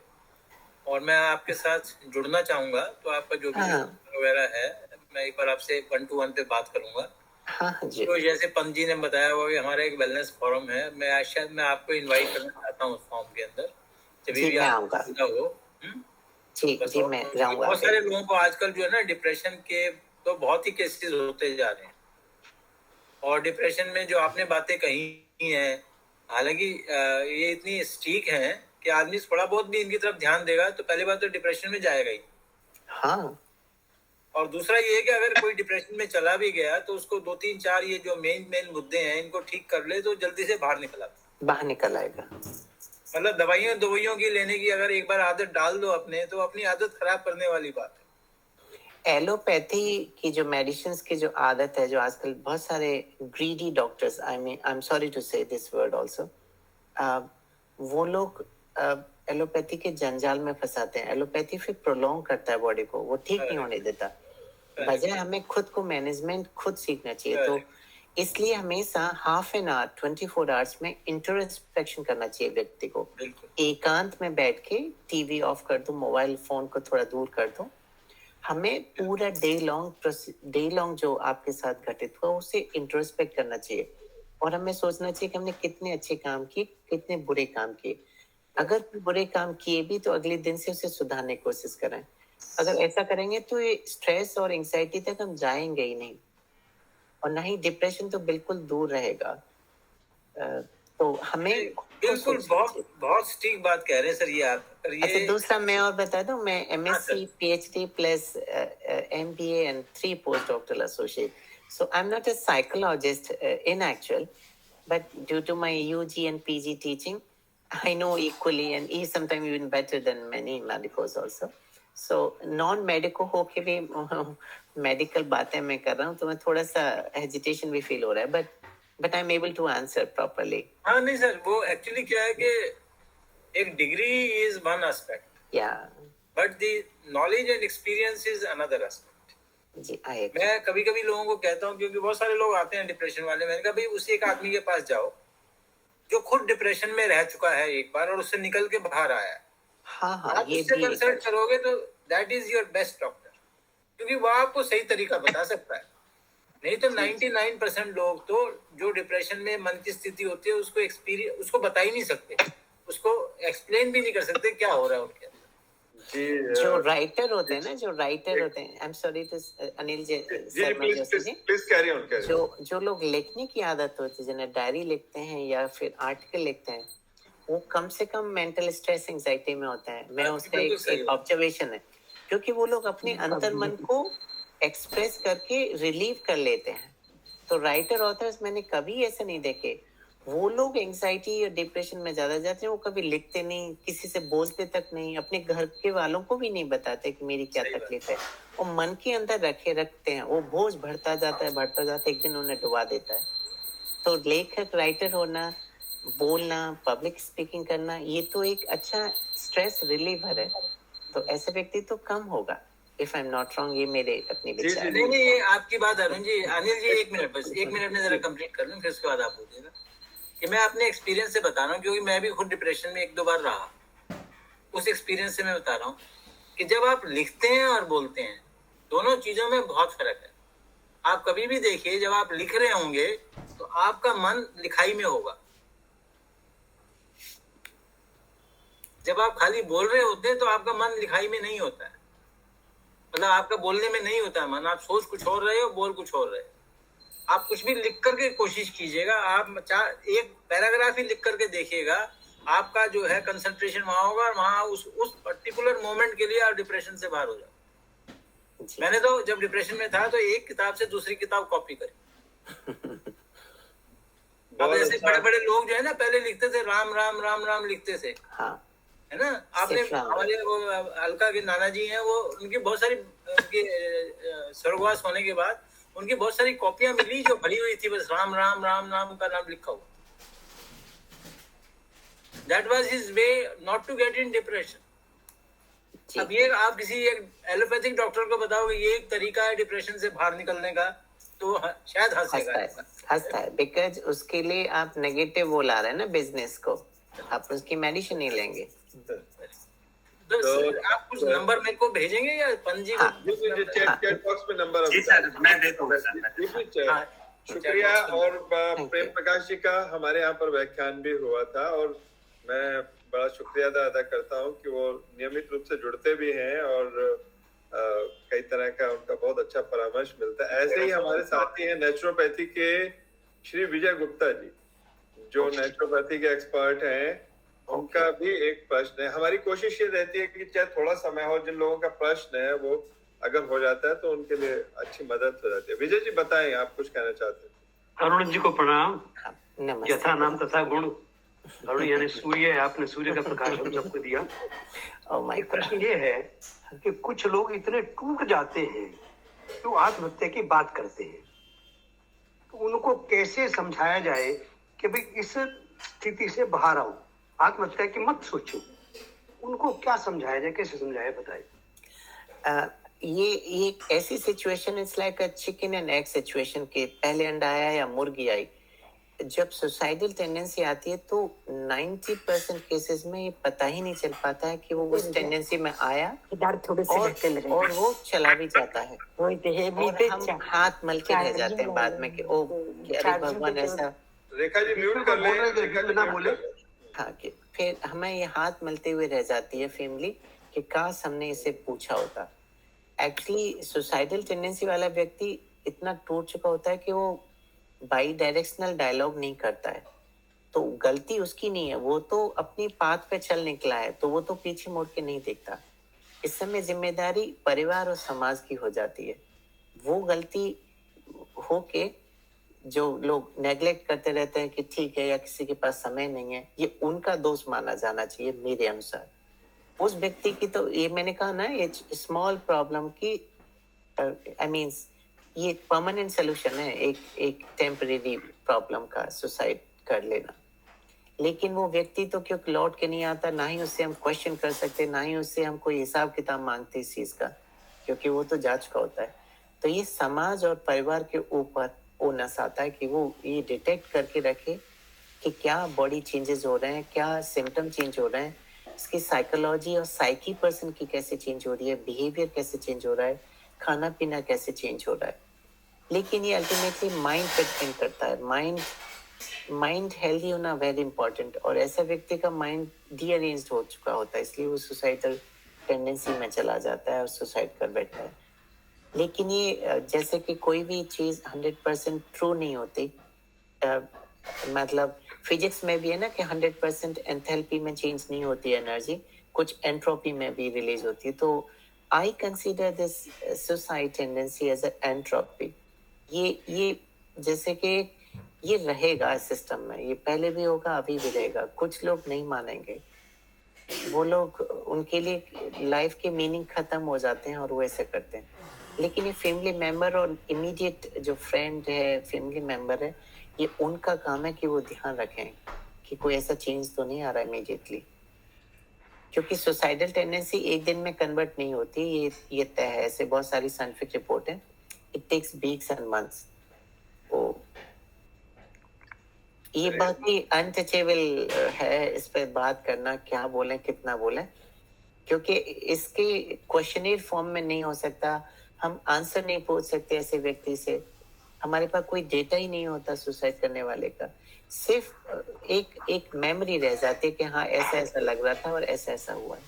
और मैं आपके साथ जुड़ना चाहूंगा, तो आपका जो भी वगैरह है मैं एक बार आपसे 1-to-1 पे बात करूंगा। जी। तो जैसे पंत जी ने बताया हुआ कि हमारा एक वेलनेस फोरम है, मैं शायद मैं आपको इनवाइट करना चाहता हूँ उस फॉर्म के अंदर, जब भी आप हो। जी मैं जाऊंगा। बहुत सारे लोगों को आजकल जो है ना डिप्रेशन के तो बहुत ही केसेस होते जा रहे हैं, और डिप्रेशन में जो आपने बातें कही हैं, हालांकि ये इतनी स्टीक हैं कि आदमी थोड़ा बहुत भी इनकी तरफ ध्यान देगा तो पहली बात तो डिप्रेशन में जाएगा ही। हाँ। और दूसरा ये है कि अगर कोई डिप्रेशन में चला भी गया तो उसको 2-3-4 ये जो मेन मुद्दे हैं इनको ठीक कर ले तो जल्दी से बाहर निकल आएगा। मतलब दवाइयों की लेने की अगर एक बार आदत डाल दो अपने, तो अपनी आदत खराब करने वाली बात है। एलोपैथी की जो मेडिसिन की जो आदत है, जो आजकल बहुत सारे greedy doctors, I am sorry to say this word also, वो लोग एलोपैथी के जंजाल में फंसाते हैं। एलोपैथी फिर प्रोलॉन्ग करता है बॉडी को, वो ठीक नहीं होने देता। बजाय हमें खुद को मैनेजमेंट खुद सीखना चाहिए। तो इसलिए हमेशा हाफ एन आवर 24 आवर्स में इंट्रोस्पेक्शन करना चाहिए व्यक्ति को। एकांत में बैठ के टीवी ऑफ कर दो, मोबाइल फोन को थोड़ा दूर कर दो। हमें पूरा डे लॉन्ग जो आपके साथ घटित हुआ उसे इंट्रोस्पेक्ट करना चाहिए, और हमें सोचना चाहिए कि हमने कितने अच्छे काम किए, कितने बुरे काम किए। अगर बुरे काम किए भी तो अगले दिन से उसे सुधारने की कोशिश करें। अगर ऐसा करेंगे तो ये स्ट्रेस और एंजाइटी तक हम जाएंगे ही नहीं, और ना ही डिप्रेशन तो बिल्कुल दूर रहेगा। तो हमें बिल्कुल बहुत स्टीक बात कह रहे हैं सर ये आप। अच्छा, दूसरा मैं और बता दूं, मैं MSc PhD plus MBA and 3 postdoctoral associate. So I'm not a psychologist in actual, but due to my UG and PG teaching, I know equally and sometimes even better than many medicos also. So non-medico होके भी medical बातें मैं कर रहा हूँ, तो मैं थोड़ा सा hesitation भी feel हो रहा है, but I'm able to answer properly. हाँ नहीं सर, वो actually क्या है कि एक degree is one aspect. Yeah. But the knowledge and experience is another aspect. जी, मैं कभी-कभी लोगों को कहता हूँ, क्योंकि बहुत सारे लोग आते हैं डिप्रेशन वाले, मैंने कहा भाई उसी एक आदमी के पास जाओ जो खुद डिप्रेशन में रह चुका है एक बार और उससे निकल के बाहर आया है। हाँ, आप उससे कंसल्ट करोगे तो that is your best doctor, क्योंकि वो आपको सही तरीका बता सकता है। नहीं तो 99% लोग तो जो डिप्रेशन में मन की स्थिति होती है उसको बता ही नहीं सकते, उसको एक्सप्लेन भी नहीं कर सकते क्या हो रहा है उनके अंदर। जो राइटर होते हैं ना, I am sorry to Anil ji, please carry on. जो लोग लिखने की आदत होती है, जिन्हें डायरी लिखते हैं या फिर आर्टिकल लिखते हैं, वो कम से कम मेंटल स्ट्रेस एंजाइटी में होता है। मैं उसका एक ऑब्जर्वेशन है, क्योंकि वो लोग अपने अंतर मन को एक्सप्रेस करके रिलीव कर लेते हैं। तो राइटर ऑथर्स मैंने कभी ऐसे नहीं देखे, वो लोग एंजाइटी और डिप्रेशन में ज्यादा जाते हैं, वो कभी लिखते नहीं, किसी से बोलते तक नहीं, अपने घर के वालों को भी नहीं बताते कि मेरी क्या तकलीफ है, वो मन के अंदर रखते हैं। वो बोझ बढ़ता जाता है, एक दिन उन्हें डुबा देता है। तो लेखक राइटर होना, बोलना, पब्लिक स्पीकिंग करना, ये तो एक अच्छा स्ट्रेस रिलीवर है। तो ऐसे व्यक्ति तो कम होगा, if I am not wrong. ये मेरे अपनी विचार। नहीं ये आपकी बात अरुण जी। अनिल जी एक मिनट में जरा कंप्लीट कर लूं, फिर उसके बाद आप बोलिएगा। कि मैं अपने एक्सपीरियंस से बता रहा हूँ, क्योंकि मैं भी खुद डिप्रेशन में 1-2 बार रहा। उस एक्सपीरियंस से मैं बता रहा हूँ कि जब आप लिखते हैं और बोलते हैं, दोनों चीजों में बहुत फर्क है। आप कभी भी देखिए, जब आप लिख रहे होंगे तो आपका मन लिखाई में होगा, जब आप खाली बोल रहे होते हैं तो आपका मन लिखाई में नहीं होता है। मतलब आपका बोलने में नहीं होता है मन, आप सोच कुछ और रहे हो, बोल कुछ और रहे हो। आप कुछ भी लिख करके कोशिश कीजिएगा, आप एक पैराग्राफ ही लिख करके देखिएगा, आपका जो है कंसंट्रेशन वहां होगा, और वहां उस पर्टिकुलर मोमेंट के लिए आप डिप्रेशन से बाहर हो जाओ। मैंने तो जब डिप्रेशन में था तो एक किताब से दूसरी किताब कॉपी करी। अब ऐसे बड़े बड़े लोग जो है ना, पहले लिखते थे राम राम राम राम लिखते थे, है ना। आपने हमारे अलका के नाना जी हैं, वो उनकी बहुत सारी स्वर्गवास होने के बाद उनकी बहुत सारी कॉपियां मिली जो भरी हुई थी, बस राम राम राम राम का नाम लिखा हुआ। That was his way not to get in depression. अब ये आप किसी एक एलोपैथिक डॉक्टर को बताओगे ये एक तरीका है डिप्रेशन से बाहर निकलने का, तो शायद हंसेगा। हंसता है बिकॉज उसके लिए आप नेगेटिव वो ला रहे हैं ना बिजनेस को, आप उसकी मेडिसिन नहीं लेंगे। तो आप कुछ नंबर मेरे को भेजेंगे या पंजी को? चैट बॉक्स में नंबर जी सर, मैं दे दूंगा। शुक्रिया। और प्रेम प्रकाश जी का हमारे यहाँ पर व्याख्यान भी हुआ था और मैं बड़ा शुक्रिया अदा करता हूँ कि वो नियमित रूप से जुड़ते भी हैं और कई तरह का उनका बहुत अच्छा परामर्श मिलता है। ऐसे ही हमारे साथी हैं नेचुरोपैथी के श्री विजय गुप्ता जी, जो नेचुरोपैथी के एक्सपर्ट हैं। उनका भी एक प्रश्न है। हमारी कोशिश ये रहती है कि चाहे थोड़ा समय हो, जिन लोगों का प्रश्न है वो अगर हो जाता है तो उनके लिए अच्छी मदद हो जाती है। विजय जी बताएं, आप कुछ कहना चाहते हैं? अरुण जी को प्रणाम। यथा नाम तथा गुण। अरुण यानी सूर्य, आपने सूर्य का प्रकाश हम सबको दिया। एक प्रश्न ये है कि कुछ लोग इतने टूट जाते हैं तो आत्महत्या की बात करते हैं, तो उनको कैसे समझाया जाए कि भाई इस स्थिति से बाहर आओ, आत्महत्या की मत सोचो? उनको क्या समझाया जाए, कैसे समझाया, बताइए। ये एक ऐसी situation, it's like a chicken and egg situation के पहले अंडा आया या मुर्गी आई। जब सुसाइडल टेंडेंसी आती है तो 90% केसेस में ये पता ही नहीं चल पाता है कि वो उस टेंडेंसी में आया और वो चला भी जाता है और हम हाथ मल के रह जाते हैं बाद में कि ओ अरे भगवान ऐसा। रेखा जी म्यूट कर ले। हाँ, कि फिर हमें ये हाथ मलते हुए रह जाती है फैमिली कि काश हमने इसे पूछा होता। एक्चुअली सुसाइडल टेंडेंसी वाला व्यक्ति इतना टूट चुका होता है कि वो बाई डायरेक्शनल डायलॉग नहीं करता है, तो गलती उसकी नहीं है, वो तो अपनी पाथ पे चल निकला है, तो वो तो पीछे मुड़ के नहीं देखता। इस समय जिम्मेदारी परिवार और समाज की हो जाती है। वो गलती होके जो लोग नेग्लेक्ट करते रहते हैं कि ठीक है या किसी के पास समय नहीं है, ये उनका दोष माना जाना चाहिए मेरे अनुसार। उस व्यक्ति की तो ये मैंने कहा ना, ये स्मॉल प्रॉब्लम की आई मीन ये परमानेंट सोल्यूशन है एक टेम्परेरी प्रॉब्लम का, सुसाइड कर लेना। लेकिन वो व्यक्ति तो क्योंकि लौट के नहीं आता, ना ही उससे हम क्वेश्चन कर सकते, ना ही उससे हम कोई हिसाब किताब मांगते इस चीज का, क्योंकि वो तो जांच का होता है। तो ये समाज और परिवार के ऊपर ओनस आता है कि वो ये डिटेक्ट करके रखे कि क्या बॉडी चेंजेस हो रहे हैं, क्या सिम्टम चेंज हो रहे हैं, इसकी साइकोलॉजी और साइकी पर्सन की कैसे चेंज हो रही है, बिहेवियर कैसे चेंज हो रहा है, खाना पीना कैसे चेंज हो रहा है। लेकिन ये अल्टीमेटली माइंड पे डिपेंड करता है। माइंड हेल्दी होना वेरी इंपॉर्टेंट, और ऐसा व्यक्ति का माइंड डीअरेंज्ड हो चुका होता है, इसलिए वो सुसाइडल टेंडेंसी में चला जाता है और सुसाइड कर बैठता है। लेकिन ये जैसे कि कोई भी चीज 100% ट्रू नहीं होती, मतलब फिजिक्स में भी है ना कि 100% एंथैल्पी में चेंज नहीं होती एनर्जी, कुछ एंट्रोपी में भी रिलीज होती है। तो I consider this suicide tendency as entropy. ये जैसे कि ये रहेगा सिस्टम में, ये पहले भी होगा अभी भी रहेगा। कुछ लोग नहीं मानेंगे, वो लोग उनके लिए लाइफ के मीनिंग खत्म हो जाते हैं और वो ऐसे करते हैं। लेकिन ये फैमिली मेंबर और इमीडिएट जो फ्रेंड है, फैमिली मेंबर है, ये उनका काम है कि वो ध्यान रखें कि कोई ऐसा चेंज तो नहीं आ रहा इमीडिएटली, क्योंकि सुसाइडल टेंडेंसी एक दिन में कन्वर्ट नहीं होती, ये तय है। ऐसे बहुत सारी साइंटिफिक रिपोर्ट है, it takes weeks and months. ये बहुत ही अनटचेबल है, इस पे बात करना, क्या बोले कितना बोले, क्योंकि इसके क्वेश्चनर फॉर्म में नहीं हो सकता। हम आंसर नहीं पूछ सकते ऐसे व्यक्ति से, हमारे पास कोई डेटा ही नहीं होता सुसाइड करने वाले का। सिर्फ एक मेमोरी रह जाती है कि हाँ ऐसा ऐसा लग रहा था और ऐसा ऐसा हुआ है।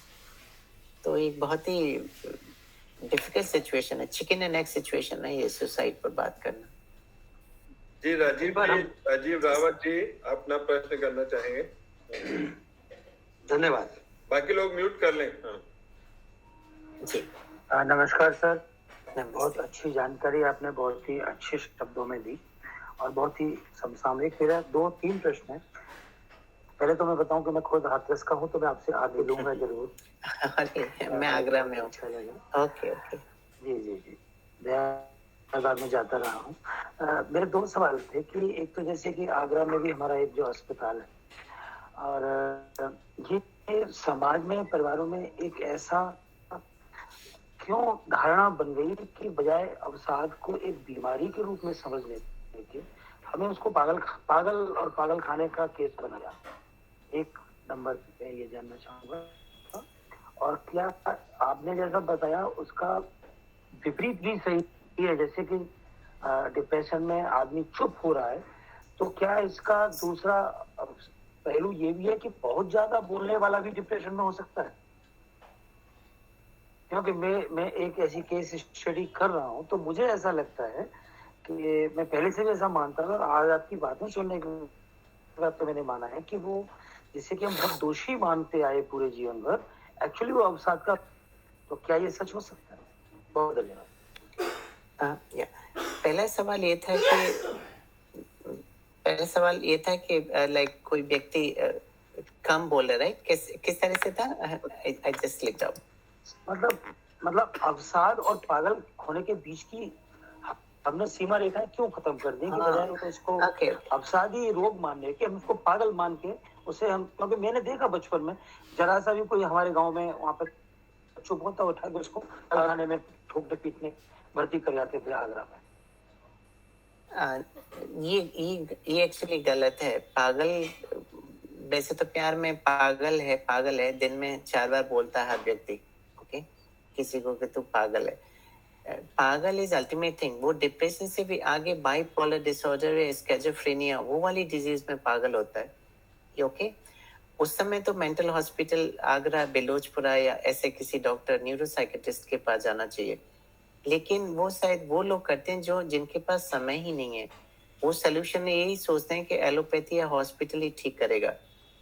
तो एक बहुत ही डिफिकल्ट सिचुएशन है, चिकन एंड एग सिचुएशन है ये सुसाइड पर बात करना। जी राजीव रावत जी अपना प्रश्न करना चाहेंगे? धन्यवाद। बाकी लोग म्यूट कर लें। हाँ जी नमस्कार सर, बहुत अच्छी जानकारी आपने बहुत ही अच्छे शब्दों में दी और बहुत ही समसामयिक। मेरा 2-3 प्रश्न है। पहले तो मैं बताऊं कि मैं खुद हाथरस का हूं, तो मैं आपसे आगे लूंगा जरूर। मैं आगरा में हूं। अच्छा लगेगा। ओके जी मैं में जाता रहा हूँ। मेरे 2 सवाल थे कि एक तो जैसे कि आगरा में भी हमारा एक जो अस्पताल है, और ये समाज में, परिवारों में एक ऐसा क्यों धारणा बन गई कि बजाय अवसाद को एक बीमारी के रूप में समझने के हमें उसको पागल और पागल खाने का केस बनाया। एक नंबर पे ये जानना चाहूंगा। और क्या आपने जैसा बताया उसका विपरीत भी सही है, जैसे कि डिप्रेशन में आदमी चुप हो रहा है, तो क्या इसका दूसरा पहलू ये भी है कि बहुत ज्यादा बोलने वाला भी डिप्रेशन में हो सकता है? क्योंकि मैं एक ऐसी केस स्टडी कर रहा हूँ, तो मुझे ऐसा लगता है कि मैं पहले से भी ऐसा मानता था, और आज आपकी बातें सुनने के बाद तो मैंने माना है कि वो जिसे कि हम बहुत दोषी मानते आए पूरे जीवन भर, एक्चुअली वो अवसाद का, तो क्या ये सच हो सकता है? बहुत धन्यवाद। पहला सवाल ये था कि लाइक कोई व्यक्ति कम बोल रहा है, किस तरह से था? आई जस्ट लिख डाउन। मतलब अवसाद और पागल होने के बीच की हमने सीमा रेखा क्यों खत्म कर दी कि बजाय तो इसको अवसादी रोग मानने के हम उसको पागल मान के उसे हम, क्योंकि मैंने देखा बचपन में जरा सा भी कोई हमारे गांव में वहां पर चुप होता उठा के उसको खाने में ठोकने पीटने भर्ती कर जाते थे आगरा में। ये एक्चुअली गलत है। पागल वैसे तो प्यार में पागल है, दिन में 4 बार बोलता है हर व्यक्ति, ओके, किसी को कि तू पागल है। पागल इज अल्टीमेट थिंग। वो डिप्रेशन से भी आगे बाइपोलर डिसऑर्डर है, स्किज़ोफ्रेनिया, वो वाली डिजीज में पागल होता है, ओके। उस समय तो मेंटल हॉस्पिटल आगरा, बेलोचपुरा या ऐसे किसी डॉक्टर न्यूरोसाइकेट्रिस्ट के पास जाना चाहिए। लेकिन वो शायद वो लोग करते हैं जो जिनके पास समय ही नहीं है। वो सोल्यूशन यही सोचते हैं कि एलोपैथी या हॉस्पिटल ही ठीक करेगा,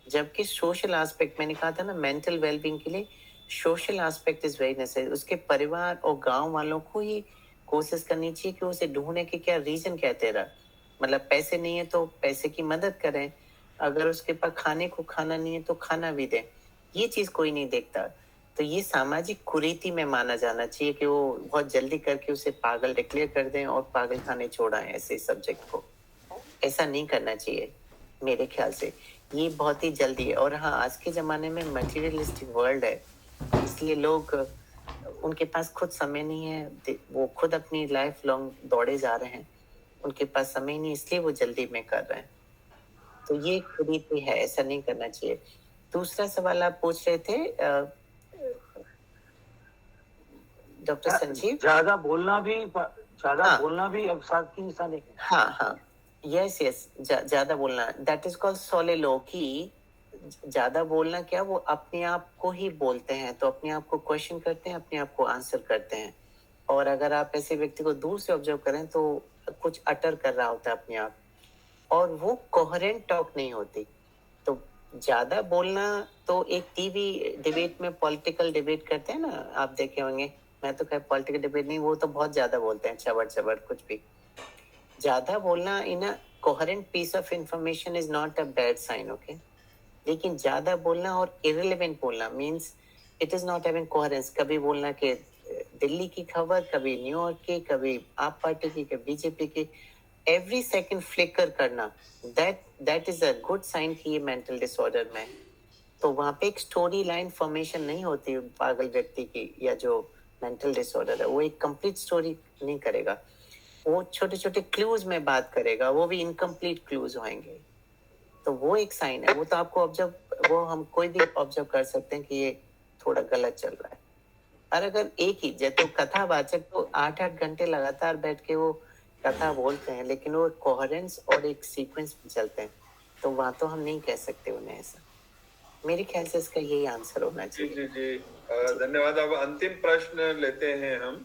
जबकि सोशल एस्पेक्ट, मैंने कहा था ना, मेंटल वेलबींग के लिए social aspect is very necessary. उसके परिवार और गांव वालों को ही कोशिश करनी चाहिए कि उसे ढूंढने के क्या रीजन क्या तेरा, मतलब पैसे नहीं है तो पैसे की मदद करें, अगर उसके पास खाने को खाना नहीं है तो खाना भी दें। ये चीज कोई नहीं देखता। तो ये सामाजिक कुरीति में माना जाना चाहिए कि वो बहुत जल्दी करके उसे पागल डिक्लेयर कर दें और पागल खाने छोड़ाएं ऐसे सब्जेक्ट को। ऐसा नहीं करना चाहिए मेरे ख्याल से, ये बहुत ही जल्दी है। और हाँ, आज के जमाने में मटेरियलिस्टिक वर्ल्ड है, इसलिए लोग, उनके पास खुद समय नहीं है, वो खुद अपनी लाइफ लॉन्ग दौड़े जा रहे हैं, उनके पास समय नहीं, इसलिए वो जल्दी में कर रहे हैं। तो ये कुरीति है, ऐसा नहीं करना चाहिए। दूसरा सवाल आप पूछ रहे थे डॉक्टर संजीव, ज्यादा बोलना भी अवसाद की निशानी है। हाँ, यस, ज्यादा बोलना, दैट इज कॉल्ड सोलिलोकी। ज्यादा बोलना क्या, वो अपने आप को ही बोलते हैं, तो अपने आप को क्वेश्चन करते हैं, अपने आप को आंसर करते हैं। और अगर आप ऐसे व्यक्ति को दूर से ऑब्जर्व करें तो कुछ अटर कर रहा होता है अपने आप, और वो कोहेरेंट टॉक नहीं होती। तो ज्यादा बोलना तो एक टीवी डिबेट में पॉलिटिकल डिबेट करते हैं ना, आप देखे होंगे। मैं तो कह पॉलिटिकल डिबेट नहीं, वो तो बहुत ज्यादा बोलते हैं, चबड़ कुछ भी। ज्यादा बोलना in a coherent piece of information is not a bad sign, okay. लेकिन ज्यादा बोलना और इररिलेवेंट बोलना means it is not having coherence. कभी बोलना कि दिल्ली की खबर, कभी न्यूयॉर्क की, कभी आप पार्टी की, कभी बीजेपी की, एवरी सेकंड फ्लिकर करना, that is a good sign कि ये मेंटल डिसऑर्डर में। तो वहां पे एक स्टोरी लाइन फॉर्मेशन नहीं होती पागल व्यक्ति की, या जो मेंटल डिसऑर्डर है वो एक कंप्लीट स्टोरी नहीं करेगा, वो छोटे छोटे क्लूज में बात करेगा, वो भी इनकम्प्लीट क्लूज होंगे। तो वो एक साइन है, वो तो आपको ऑब्जर्व, वो हम कोई भी ऑब्जर्व कर सकते हैं कि ये थोड़ा गलत चल रहा है। और अगर एक ही जैसे तो कथावाचक तो 8-8 घंटे लगातार बैठ के वो कथा बोलते हैं, लेकिन वो कोहेरेंस और एक सीक्वेंस में चलते हैं, तो वहां तो हम नहीं कह सकते उन्हें ऐसा। मेरे ख्याल से इसका यही आंसर होना चाहिए। जी, धन्यवाद। अब अंतिम प्रश्न लेते हैं हम।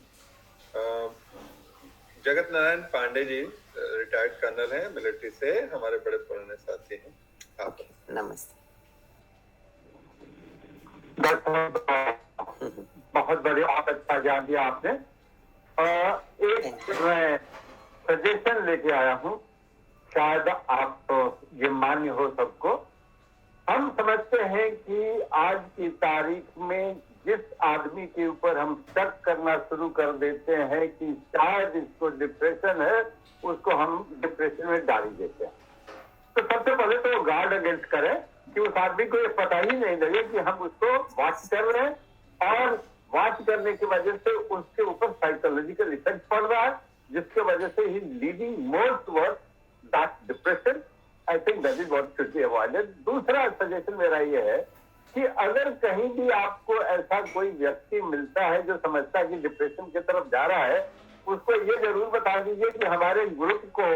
जगत नारायण पांडे जी रिटायर्ड कर्नल हैं मिलिट्री से, हमारे बड़े पुराने साथी हैं। ओके, नमस्ते। बहुत अच्छा ज्ञान दिया आपने। एक मैं सजेशन लेके आया हूँ, शायद आप तो ये मान्य हो सबको। हम समझते हैं कि आज की तारीख में जिस आदमी के ऊपर हम शक करना शुरू कर देते हैं कि शायद इसको डिप्रेशन है, उसको हम डिप्रेशन में डाल देते हैं। तो सबसे पहले तो गार्ड अगेंस्ट करें कि उस आदमी को ये पता ही नहीं लगे कि हम उसको वॉच कर रहे हैं, और वॉच करने की वजह से उसके ऊपर साइकोलॉजिकल इफेक्ट पड़ रहा है, जिसके वजह से ही leading more towards that depression. I think that is what should be avoided. दूसरा सजेशन मेरा ये है कि अगर कहीं भी आपको ऐसा कोई व्यक्ति मिलता है जो समझता है कि डिप्रेशन की तरफ जा रहा है, उसको ये जरूर बता दीजिए कि हमारे ग्रुप को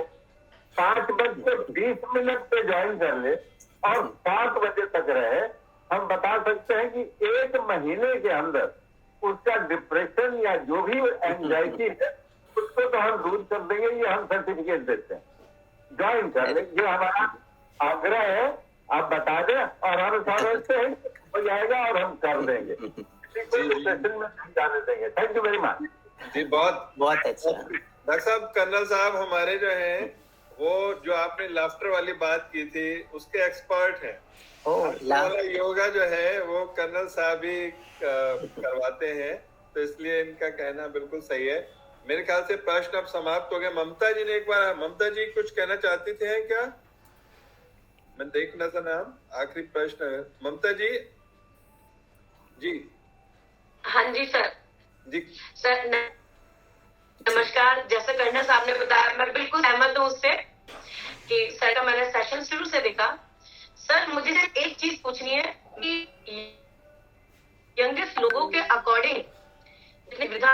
5:20 पे ज्वाइन कर ले और 7 बजे तक रहे। हम बता सकते हैं कि 1 महीने के अंदर उसका डिप्रेशन या जो भी एंजाइटी है उसको तो हम दूर कर देंगे। ये हम सर्टिफिकेट देते हैं, ज्वाइन कर ले, ये हमारा आग्रह है। आप बता दें और हम समझते हैं हो जाएगा और हम कर देंगे, डिप्रेशन में जाने देंगे। थैंक यू वेरी मच जी, बहुत बहुत अच्छा। डॉक्टर साहब, कर्नल साहब हमारे जो हैं वो जो आपने लाफ्टर वाली बात की थी उसके एक्सपर्ट हैं। योगा जो है वो कर्नल साहब ही करवाते हैं, तो इसलिए इनका कहना बिल्कुल सही है। मेरे ख्याल से प्रश्न अब समाप्त हो गए। ममता जी ने एक बार, ममता जी कुछ कहना चाहती थे क्या? मैं देख ना था नाम, आखिरी प्रश्न है ममता जी। जी हाँ जी सर। जी सर नमस्कार। जैसे कर्नल साहब ने बताया, मैं बिल्कुल सहमत हूँ उससे कि सर का मैंने सेशन शुरू से देखा। सर मुझे सिर्फ एक चीज पूछनी है कि यंगेस्ट लोगों के अकॉर्डिंग जितने वृद्धा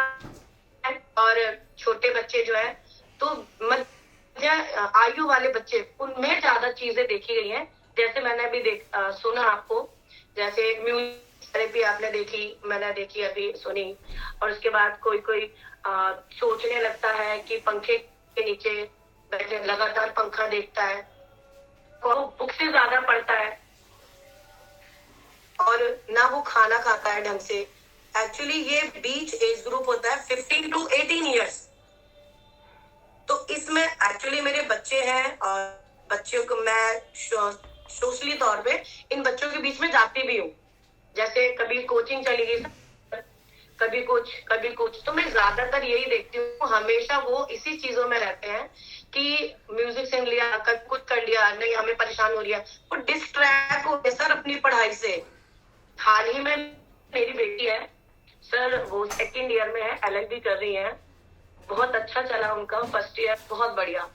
और छोटे बच्चे जो है, तो मध्य आयु वाले बच्चे, उनमें ज्यादा चीजें देखी गई हैं। जैसे मैंने अभी सुना आपको, जैसे म्यूजिक थेरेपी आपने देखी, मैंने देखी अभी सुनी, और उसके बाद कोई सोचने लगता है कि पंखे के नीचे बैठे लगातार पंखा देखता है, और वो बुक से ज्यादा पढ़ता है, और ना वो खाना खाता है ढंग से। एक्चुअली ये बीच एज ग्रुप होता है 15 to 18 ईयर्स। तो इसमें एक्चुअली मेरे बच्चे हैं और बच्चों को मैं सोशली तौर पे इन बच्चों के बीच में जाती भी हूँ। जैसे कभी कोचिंग चली गई, कभी कुछ, तो मैं ज्यादातर यही देखती हूँ, हमेशा वो इसी चीजों में रहते हैं कि म्यूजिक सुन लिया, कुछ कर लिया, नहीं हमें परेशान हो रही है, वो डिस्ट्रैक्ट हो गए सर अपनी पढ़ाई से। हाल ही में मेरी बेटी है सर, वो 2nd ईयर में है, LLB कर रही है, बहुत अच्छा चला उनका 1st ईयर, बहुत बढ़िया।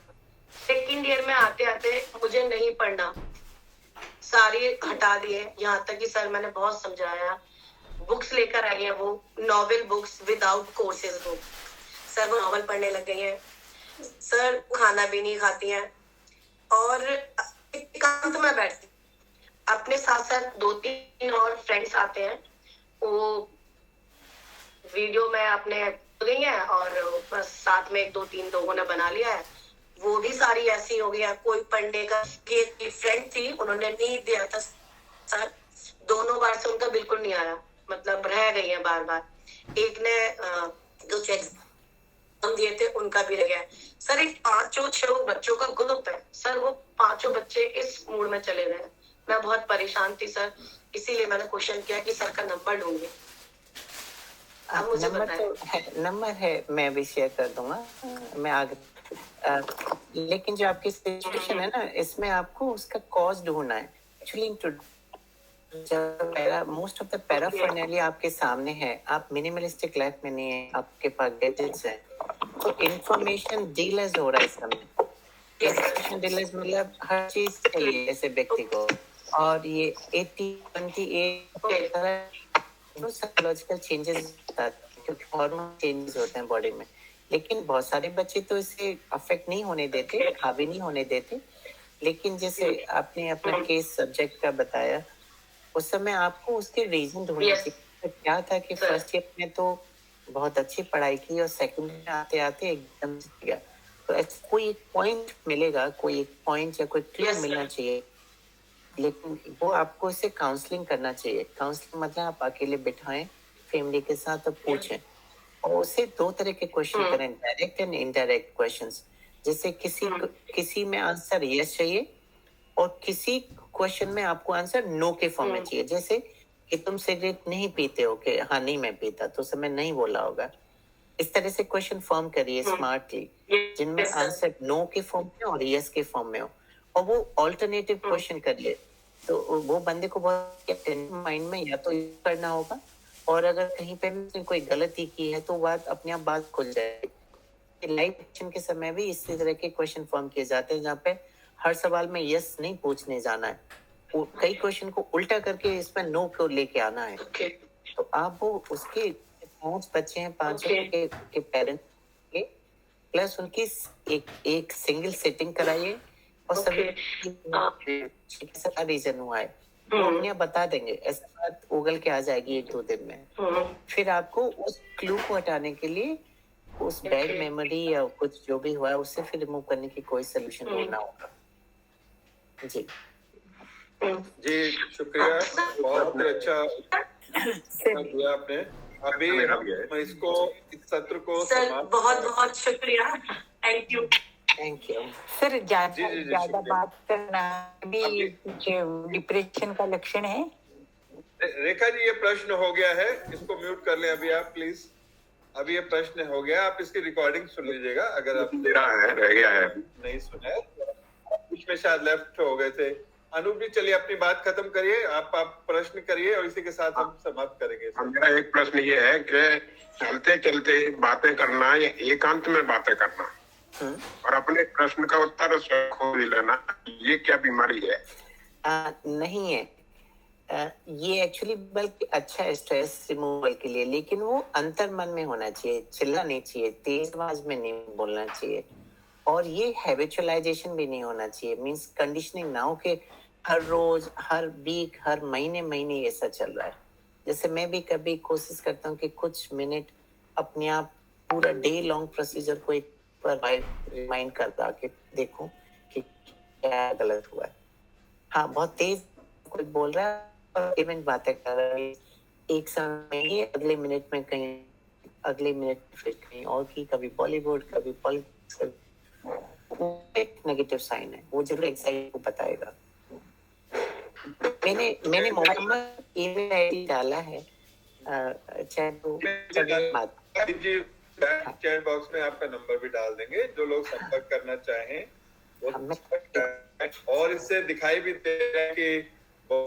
2nd ईयर में आते आते मुझे नहीं पढ़ना, सारे हटा दिए, यहाँ तक कि सर मैंने बहुत समझाया, बुक्स लेकर आई है वो, novel books without courses book. Sir वो नॉवेल पढ़ने लग गई है सर, खाना भी नहीं खाती हैं, और एकांत में बैठती, अपने साथ साथ 2-3 और फ्रेंड्स आते हैं, वो वीडियो में अपने गई है और बस साथ में 1-2-3 लोगों ने बना लिया है, वो भी सारी ऐसी हो गई है। कोई पढ़ने का, एक फ्रेंड थी, उन्होंने नहीं दिया था सर, 2 बार से उनका बिल्कुल नहीं आया, मतलब रह गई है बार बार। एक ने 2 चेक हम दिए थे, उनका भी रह गया सर। एक 5-6 बच्चों का ग्रुप है सर, वो 5 बच्चे इस मूड में चले गए। मैं बहुत परेशान थी सर, इसीलिए मैंने क्वेश्चन किया कि सर का नंबर ढूंढे। नंबर है, मैं भी शेयर कर दूंगा, मैं आगे। लेकिन जो आपकी सिचुएशन है ना, इसमें आपको उसका कॉज ढूंढना है। एक्चुअली मोस्ट ऑफ द पैराफर्नैलिया आपके सामने है, आप मिनिमलिस्टिक लाइफ में नहीं है, आपके पास गैजेट्स है, तो इंफॉर्मेशन डीलर्स हो रहा है समय। इंफॉर्मेशन डीलर्स मतलब हर चीज चाहिए ऐसे व्यक्ति को, और ये 80-28 साइकोलॉजिकल चेंजेस क्योंकि हार्मोन चेंजेस होते हैं बॉडी में। लेकिन बहुत सारे बच्चे तो इसे अफेक्ट नहीं होने देते, हावी नहीं होने देते। लेकिन जैसे आपने अपना केस सब्जेक्ट का बताया, उस समय आपको उसके रीजन ढूंढने चाहिए। क्या था कि 1st ईयर में तो बहुत अच्छी पढ़ाई की और 2nd में आते आते एकदम से गया, तो कोई एक पॉइंट मिलेगा, कोई एक पॉइंट या कोई क्लियर मिलना चाहिए। लेकिन वो आपको इसे काउंसलिंग करना चाहिए। काउंसलिंग मतलब आप अकेले बिठाएं फैमिली के साथ और पूछें, और उसे 2 तरह के क्वेश्चन करें, डायरेक्ट एंड इनडायरेक्ट क्वेश्चंस। जैसे किसी में आंसर यस चाहिए और किसी क्वेश्चन में आपको आंसर नो के फॉर्म में चाहिए। जैसे कि तुम सिगरेट नहीं पीते हो, कि हाँ नहीं मैं पीता, तो समय नहीं बोला होगा। इस तरह से क्वेश्चन फॉर्म करिए स्मार्टली, जिनमें आंसर नो के फॉर्म में और यस के फॉर्म में हो, और वो ऑल्टरनेटिव क्वेश्चन करिए। तो वो बंदे को बहुत माइंड में या तो करना होगा और अगर कहीं पे भी उसने कोई गलती की है तो अपने आप बात खुल जाएगी। लाइव एक्शन के समय भी इसी तरह के क्वेश्चन फॉर्म किए जाते हैं जहाँ पे हर सवाल में यस नहीं पूछने जाना है, कई क्वेश्चन को उल्टा करके इसमें नो को लेके आना है। तो आप वो उसके 5 बच्चे हैं, 5 के पेरेंट्स के प्लस उनकी एक सिंगल सेटिंग कराइए और सभी क्या रीजन हुआ है वो अपने बता देंगे। ऐसा बात उगल के आ जाएगी 1-2 दिन में। फिर आपको उस क्लू को हटाने के लिए उस बैड मेमोरी या कुछ जो भी हुआ है उससे फिर रिमूव करने की कोई सोल्यूशन ढूंढना होगा। जी जी शुक्रिया, बहुत अच्छा दिया आपने। अभी हम इसको इस सत्र को सर बहुत बहुत शुक्रिया, thank you. Thank you sir. ज्यादा बात करना भी कुछ डिप्रेशन का लक्षण है? रेखा जी ये प्रश्न हो गया है, इसको म्यूट कर लें अभी आप प्लीज। अभी ये प्रश्न हो गया, आप इसकी रिकॉर्डिंग सुन लीजिएगा अगर आप रह गया है नहीं सुना है, कुछ में शायद लेफ्ट हो गए थे। अनूप जी चलिए अपनी बात खत्म करिए, आप प्रश्न करिए और इसी के साथ हम समाप्त करेंगे। मेरा एक प्रश्न ये है कि चलते चलते बातें करना या एकांत में बातें करना और अपने प्रश्न का उत्तर खो लेना, ये क्या बीमारी है? नहीं है, ये एक्चुअली बल्कि अच्छा है स्ट्रेस रिमूवल के लिए, लेकिन वो अंतर मन में होना चाहिए, चिल्ला नहीं चाहिए, तेज आवाज में नहीं बोलना चाहिए और ये हैबिचुअलाइजेशन भी नहीं होना चाहिए। मींस कंडीशनिंग ना हो कि हर रोज, हर वीक, हर महीने ऐसा चल रहा है। जैसे मैं भी कभी कोशिश करता हूँ कि कुछ मिनट अपने आप पूरा डे लॉन्ग प्रोसीजर को एक बार रिमाइंड करता कि देखो कि क्या गलत हुआ है। हाँ, बहुत तेज कोई बोल रहा है और इवेंट बातें कर रहा है, एक समय ही अगले मिनट में कहीं, अगले मिनट फिर कहीं और की, कभी बॉलीवुड कभी पॉलिटिक्स, एक नेगेटिव साइन है, वो जरूर एंग्जाइटी को बताएगा। मैंने मोबाइल नंबर, ईमेल आईडी डाला है, चाहे तो चैट बॉक्स में आपका नंबर भी डाल देंगे, जो लोग संपर्क करना चाहें वो। और इससे दिखाई भी दे रहा है कि वो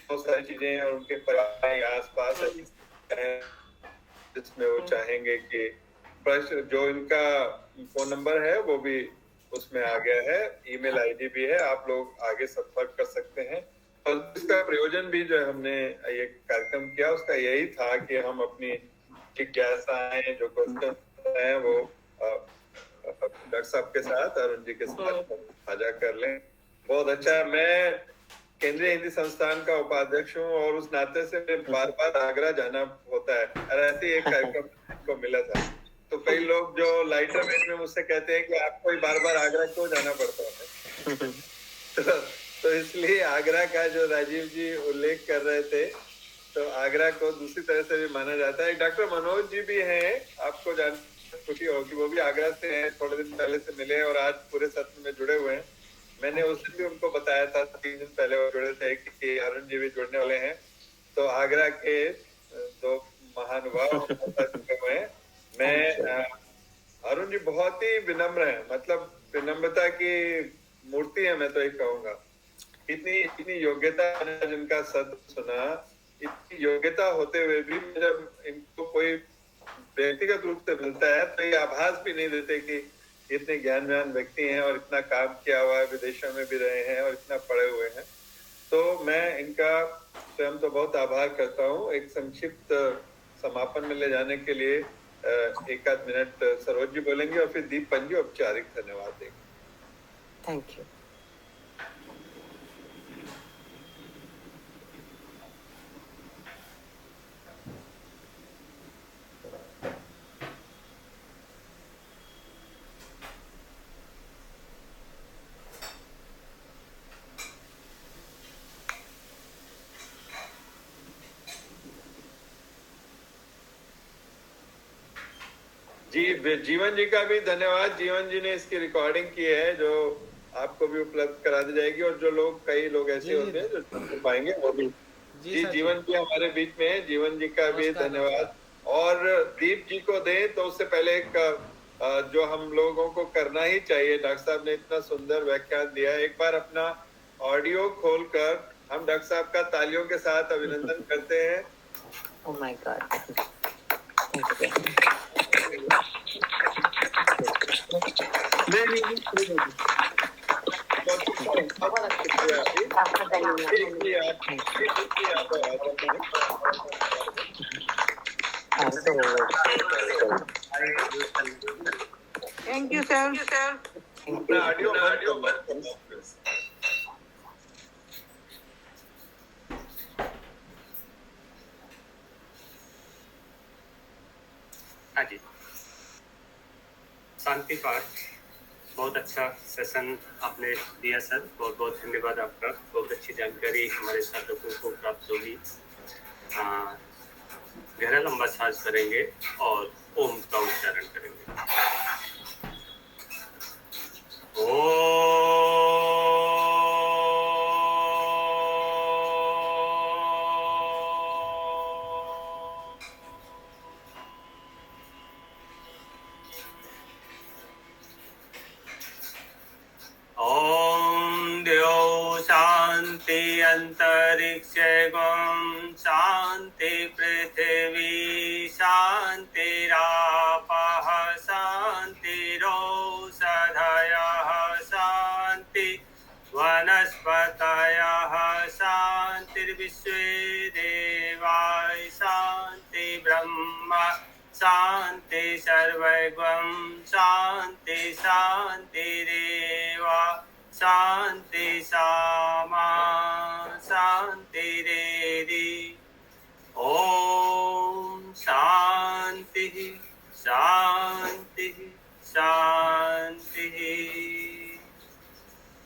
बहुत सारी चीजें हैं और उनके परिवार आसपास है जिसमें वो चाहेंगे कि प्रश्न, जो इनका फोन नंबर है वो भी उसमें आ गया है, ईमेल आईडी भी है, आप लोग आगे संपर्क कर सकते हैं। और इसका प्रयोजन भी जो हमने ये कार्यक्रम किया उसका यही था कि हम अपनी जिज्ञासाएं, जो क्वेश्चन हैं वो डॉक्टर साहब के साथ, अरुण जी के साथ साझा कर लें। बहुत अच्छा, मैं केंद्रीय हिंदी संस्थान का उपाध्यक्ष हूँ और उस नाते से बार बार आगरा जाना होता है, और ऐसे एक कार्यक्रम को मिला था। तो कई लोग जो लाइटर वेट में मुझसे कहते हैं कि आपको ही बार बार आगरा क्यों जाना पड़ता है। तो इसलिए आगरा का जो राजीव जी उल्लेख कर रहे थे, तो आगरा को दूसरी तरह से भी माना जाता है। डॉक्टर मनोज जी भी हैं, आपको जान खुशी होगी, वो भी आगरा से हैं, थोड़े दिन पहले से मिले और आज पूरे सत्र में जुड़े हुए हैं। मैंने उस दिन भी उनको बताया था, 3 दिन पहले वो जुड़े थे कि अरुण जी भी जुड़ने वाले हैं। तो आगरा के 2 महानुभाव जुड़े हुए हैं। मैं अरुण जी बहुत ही विनम्र है, मतलब विनम्रता की मूर्ति है, मैं तो ये कहूंगा। इतनी योग्यता, जिनका सद सुना, इतनी योग्यता होते हुए भी जब इनको कोई व्यक्तिगत रूप से मिलता है तो ये आभास भी नहीं देते कि इतने ज्ञानवान व्यक्ति हैं और इतना काम किया हुआ है, विदेशों में भी रहे हैं और इतना पढ़े हुए हैं। तो मैं इनका स्वयं तो बहुत आभार करता हूँ। एक संक्षिप्त समापन में ले जाने के लिए 1-8 मिनट सरोज जी बोलेंगे और फिर दीपन जी औपचारिक धन्यवाद देंगे। Thank you. जी, जीवन जी का भी धन्यवाद। जीवन जी ने इसकी रिकॉर्डिंग की है, जो आपको भी उपलब्ध करा दी जाएगी, और जो लोग, कई लोग ऐसे होते हैं जो सुन पाएंगे वो भी। जी जीवन जी हमारे बीच में है, जीवन जी का भी धन्यवाद। और दीप जी को दें तो उससे पहले एक जो हम लोगों को करना ही चाहिए, डॉक्टर साहब ने इतना सुंदर व्याख्यान दिया, एक बार अपना ऑडियो खोलकर हम डॉक्टर साहब का तालियों के साथ अभिनंदन करते हैं। Oh my God. Thank you. Thank you, sir. Audio बंद करना। हाँ जी, शांति पाठ, बहुत अच्छा सेशन आपने दिया सर, बहुत बहुत धन्यवाद आपका। बहुत अच्छी जानकारी हमारे साधकों को प्राप्त होगी। गहरा लंबा सांस करेंगे और ओम का उच्चारण करेंगे। ओम द्यो शांति अंतरिक्षे गं शांति पृथिवी शांतिरापः शांतिरोषधयः शांति वनस्पतयः शांतिर्विश्वे देवाः शांति ब्रह्म शांति सर्वैवं शांति शांतिरेव शांति सामा शांतिरेधि। ओम शांति शांति शांति।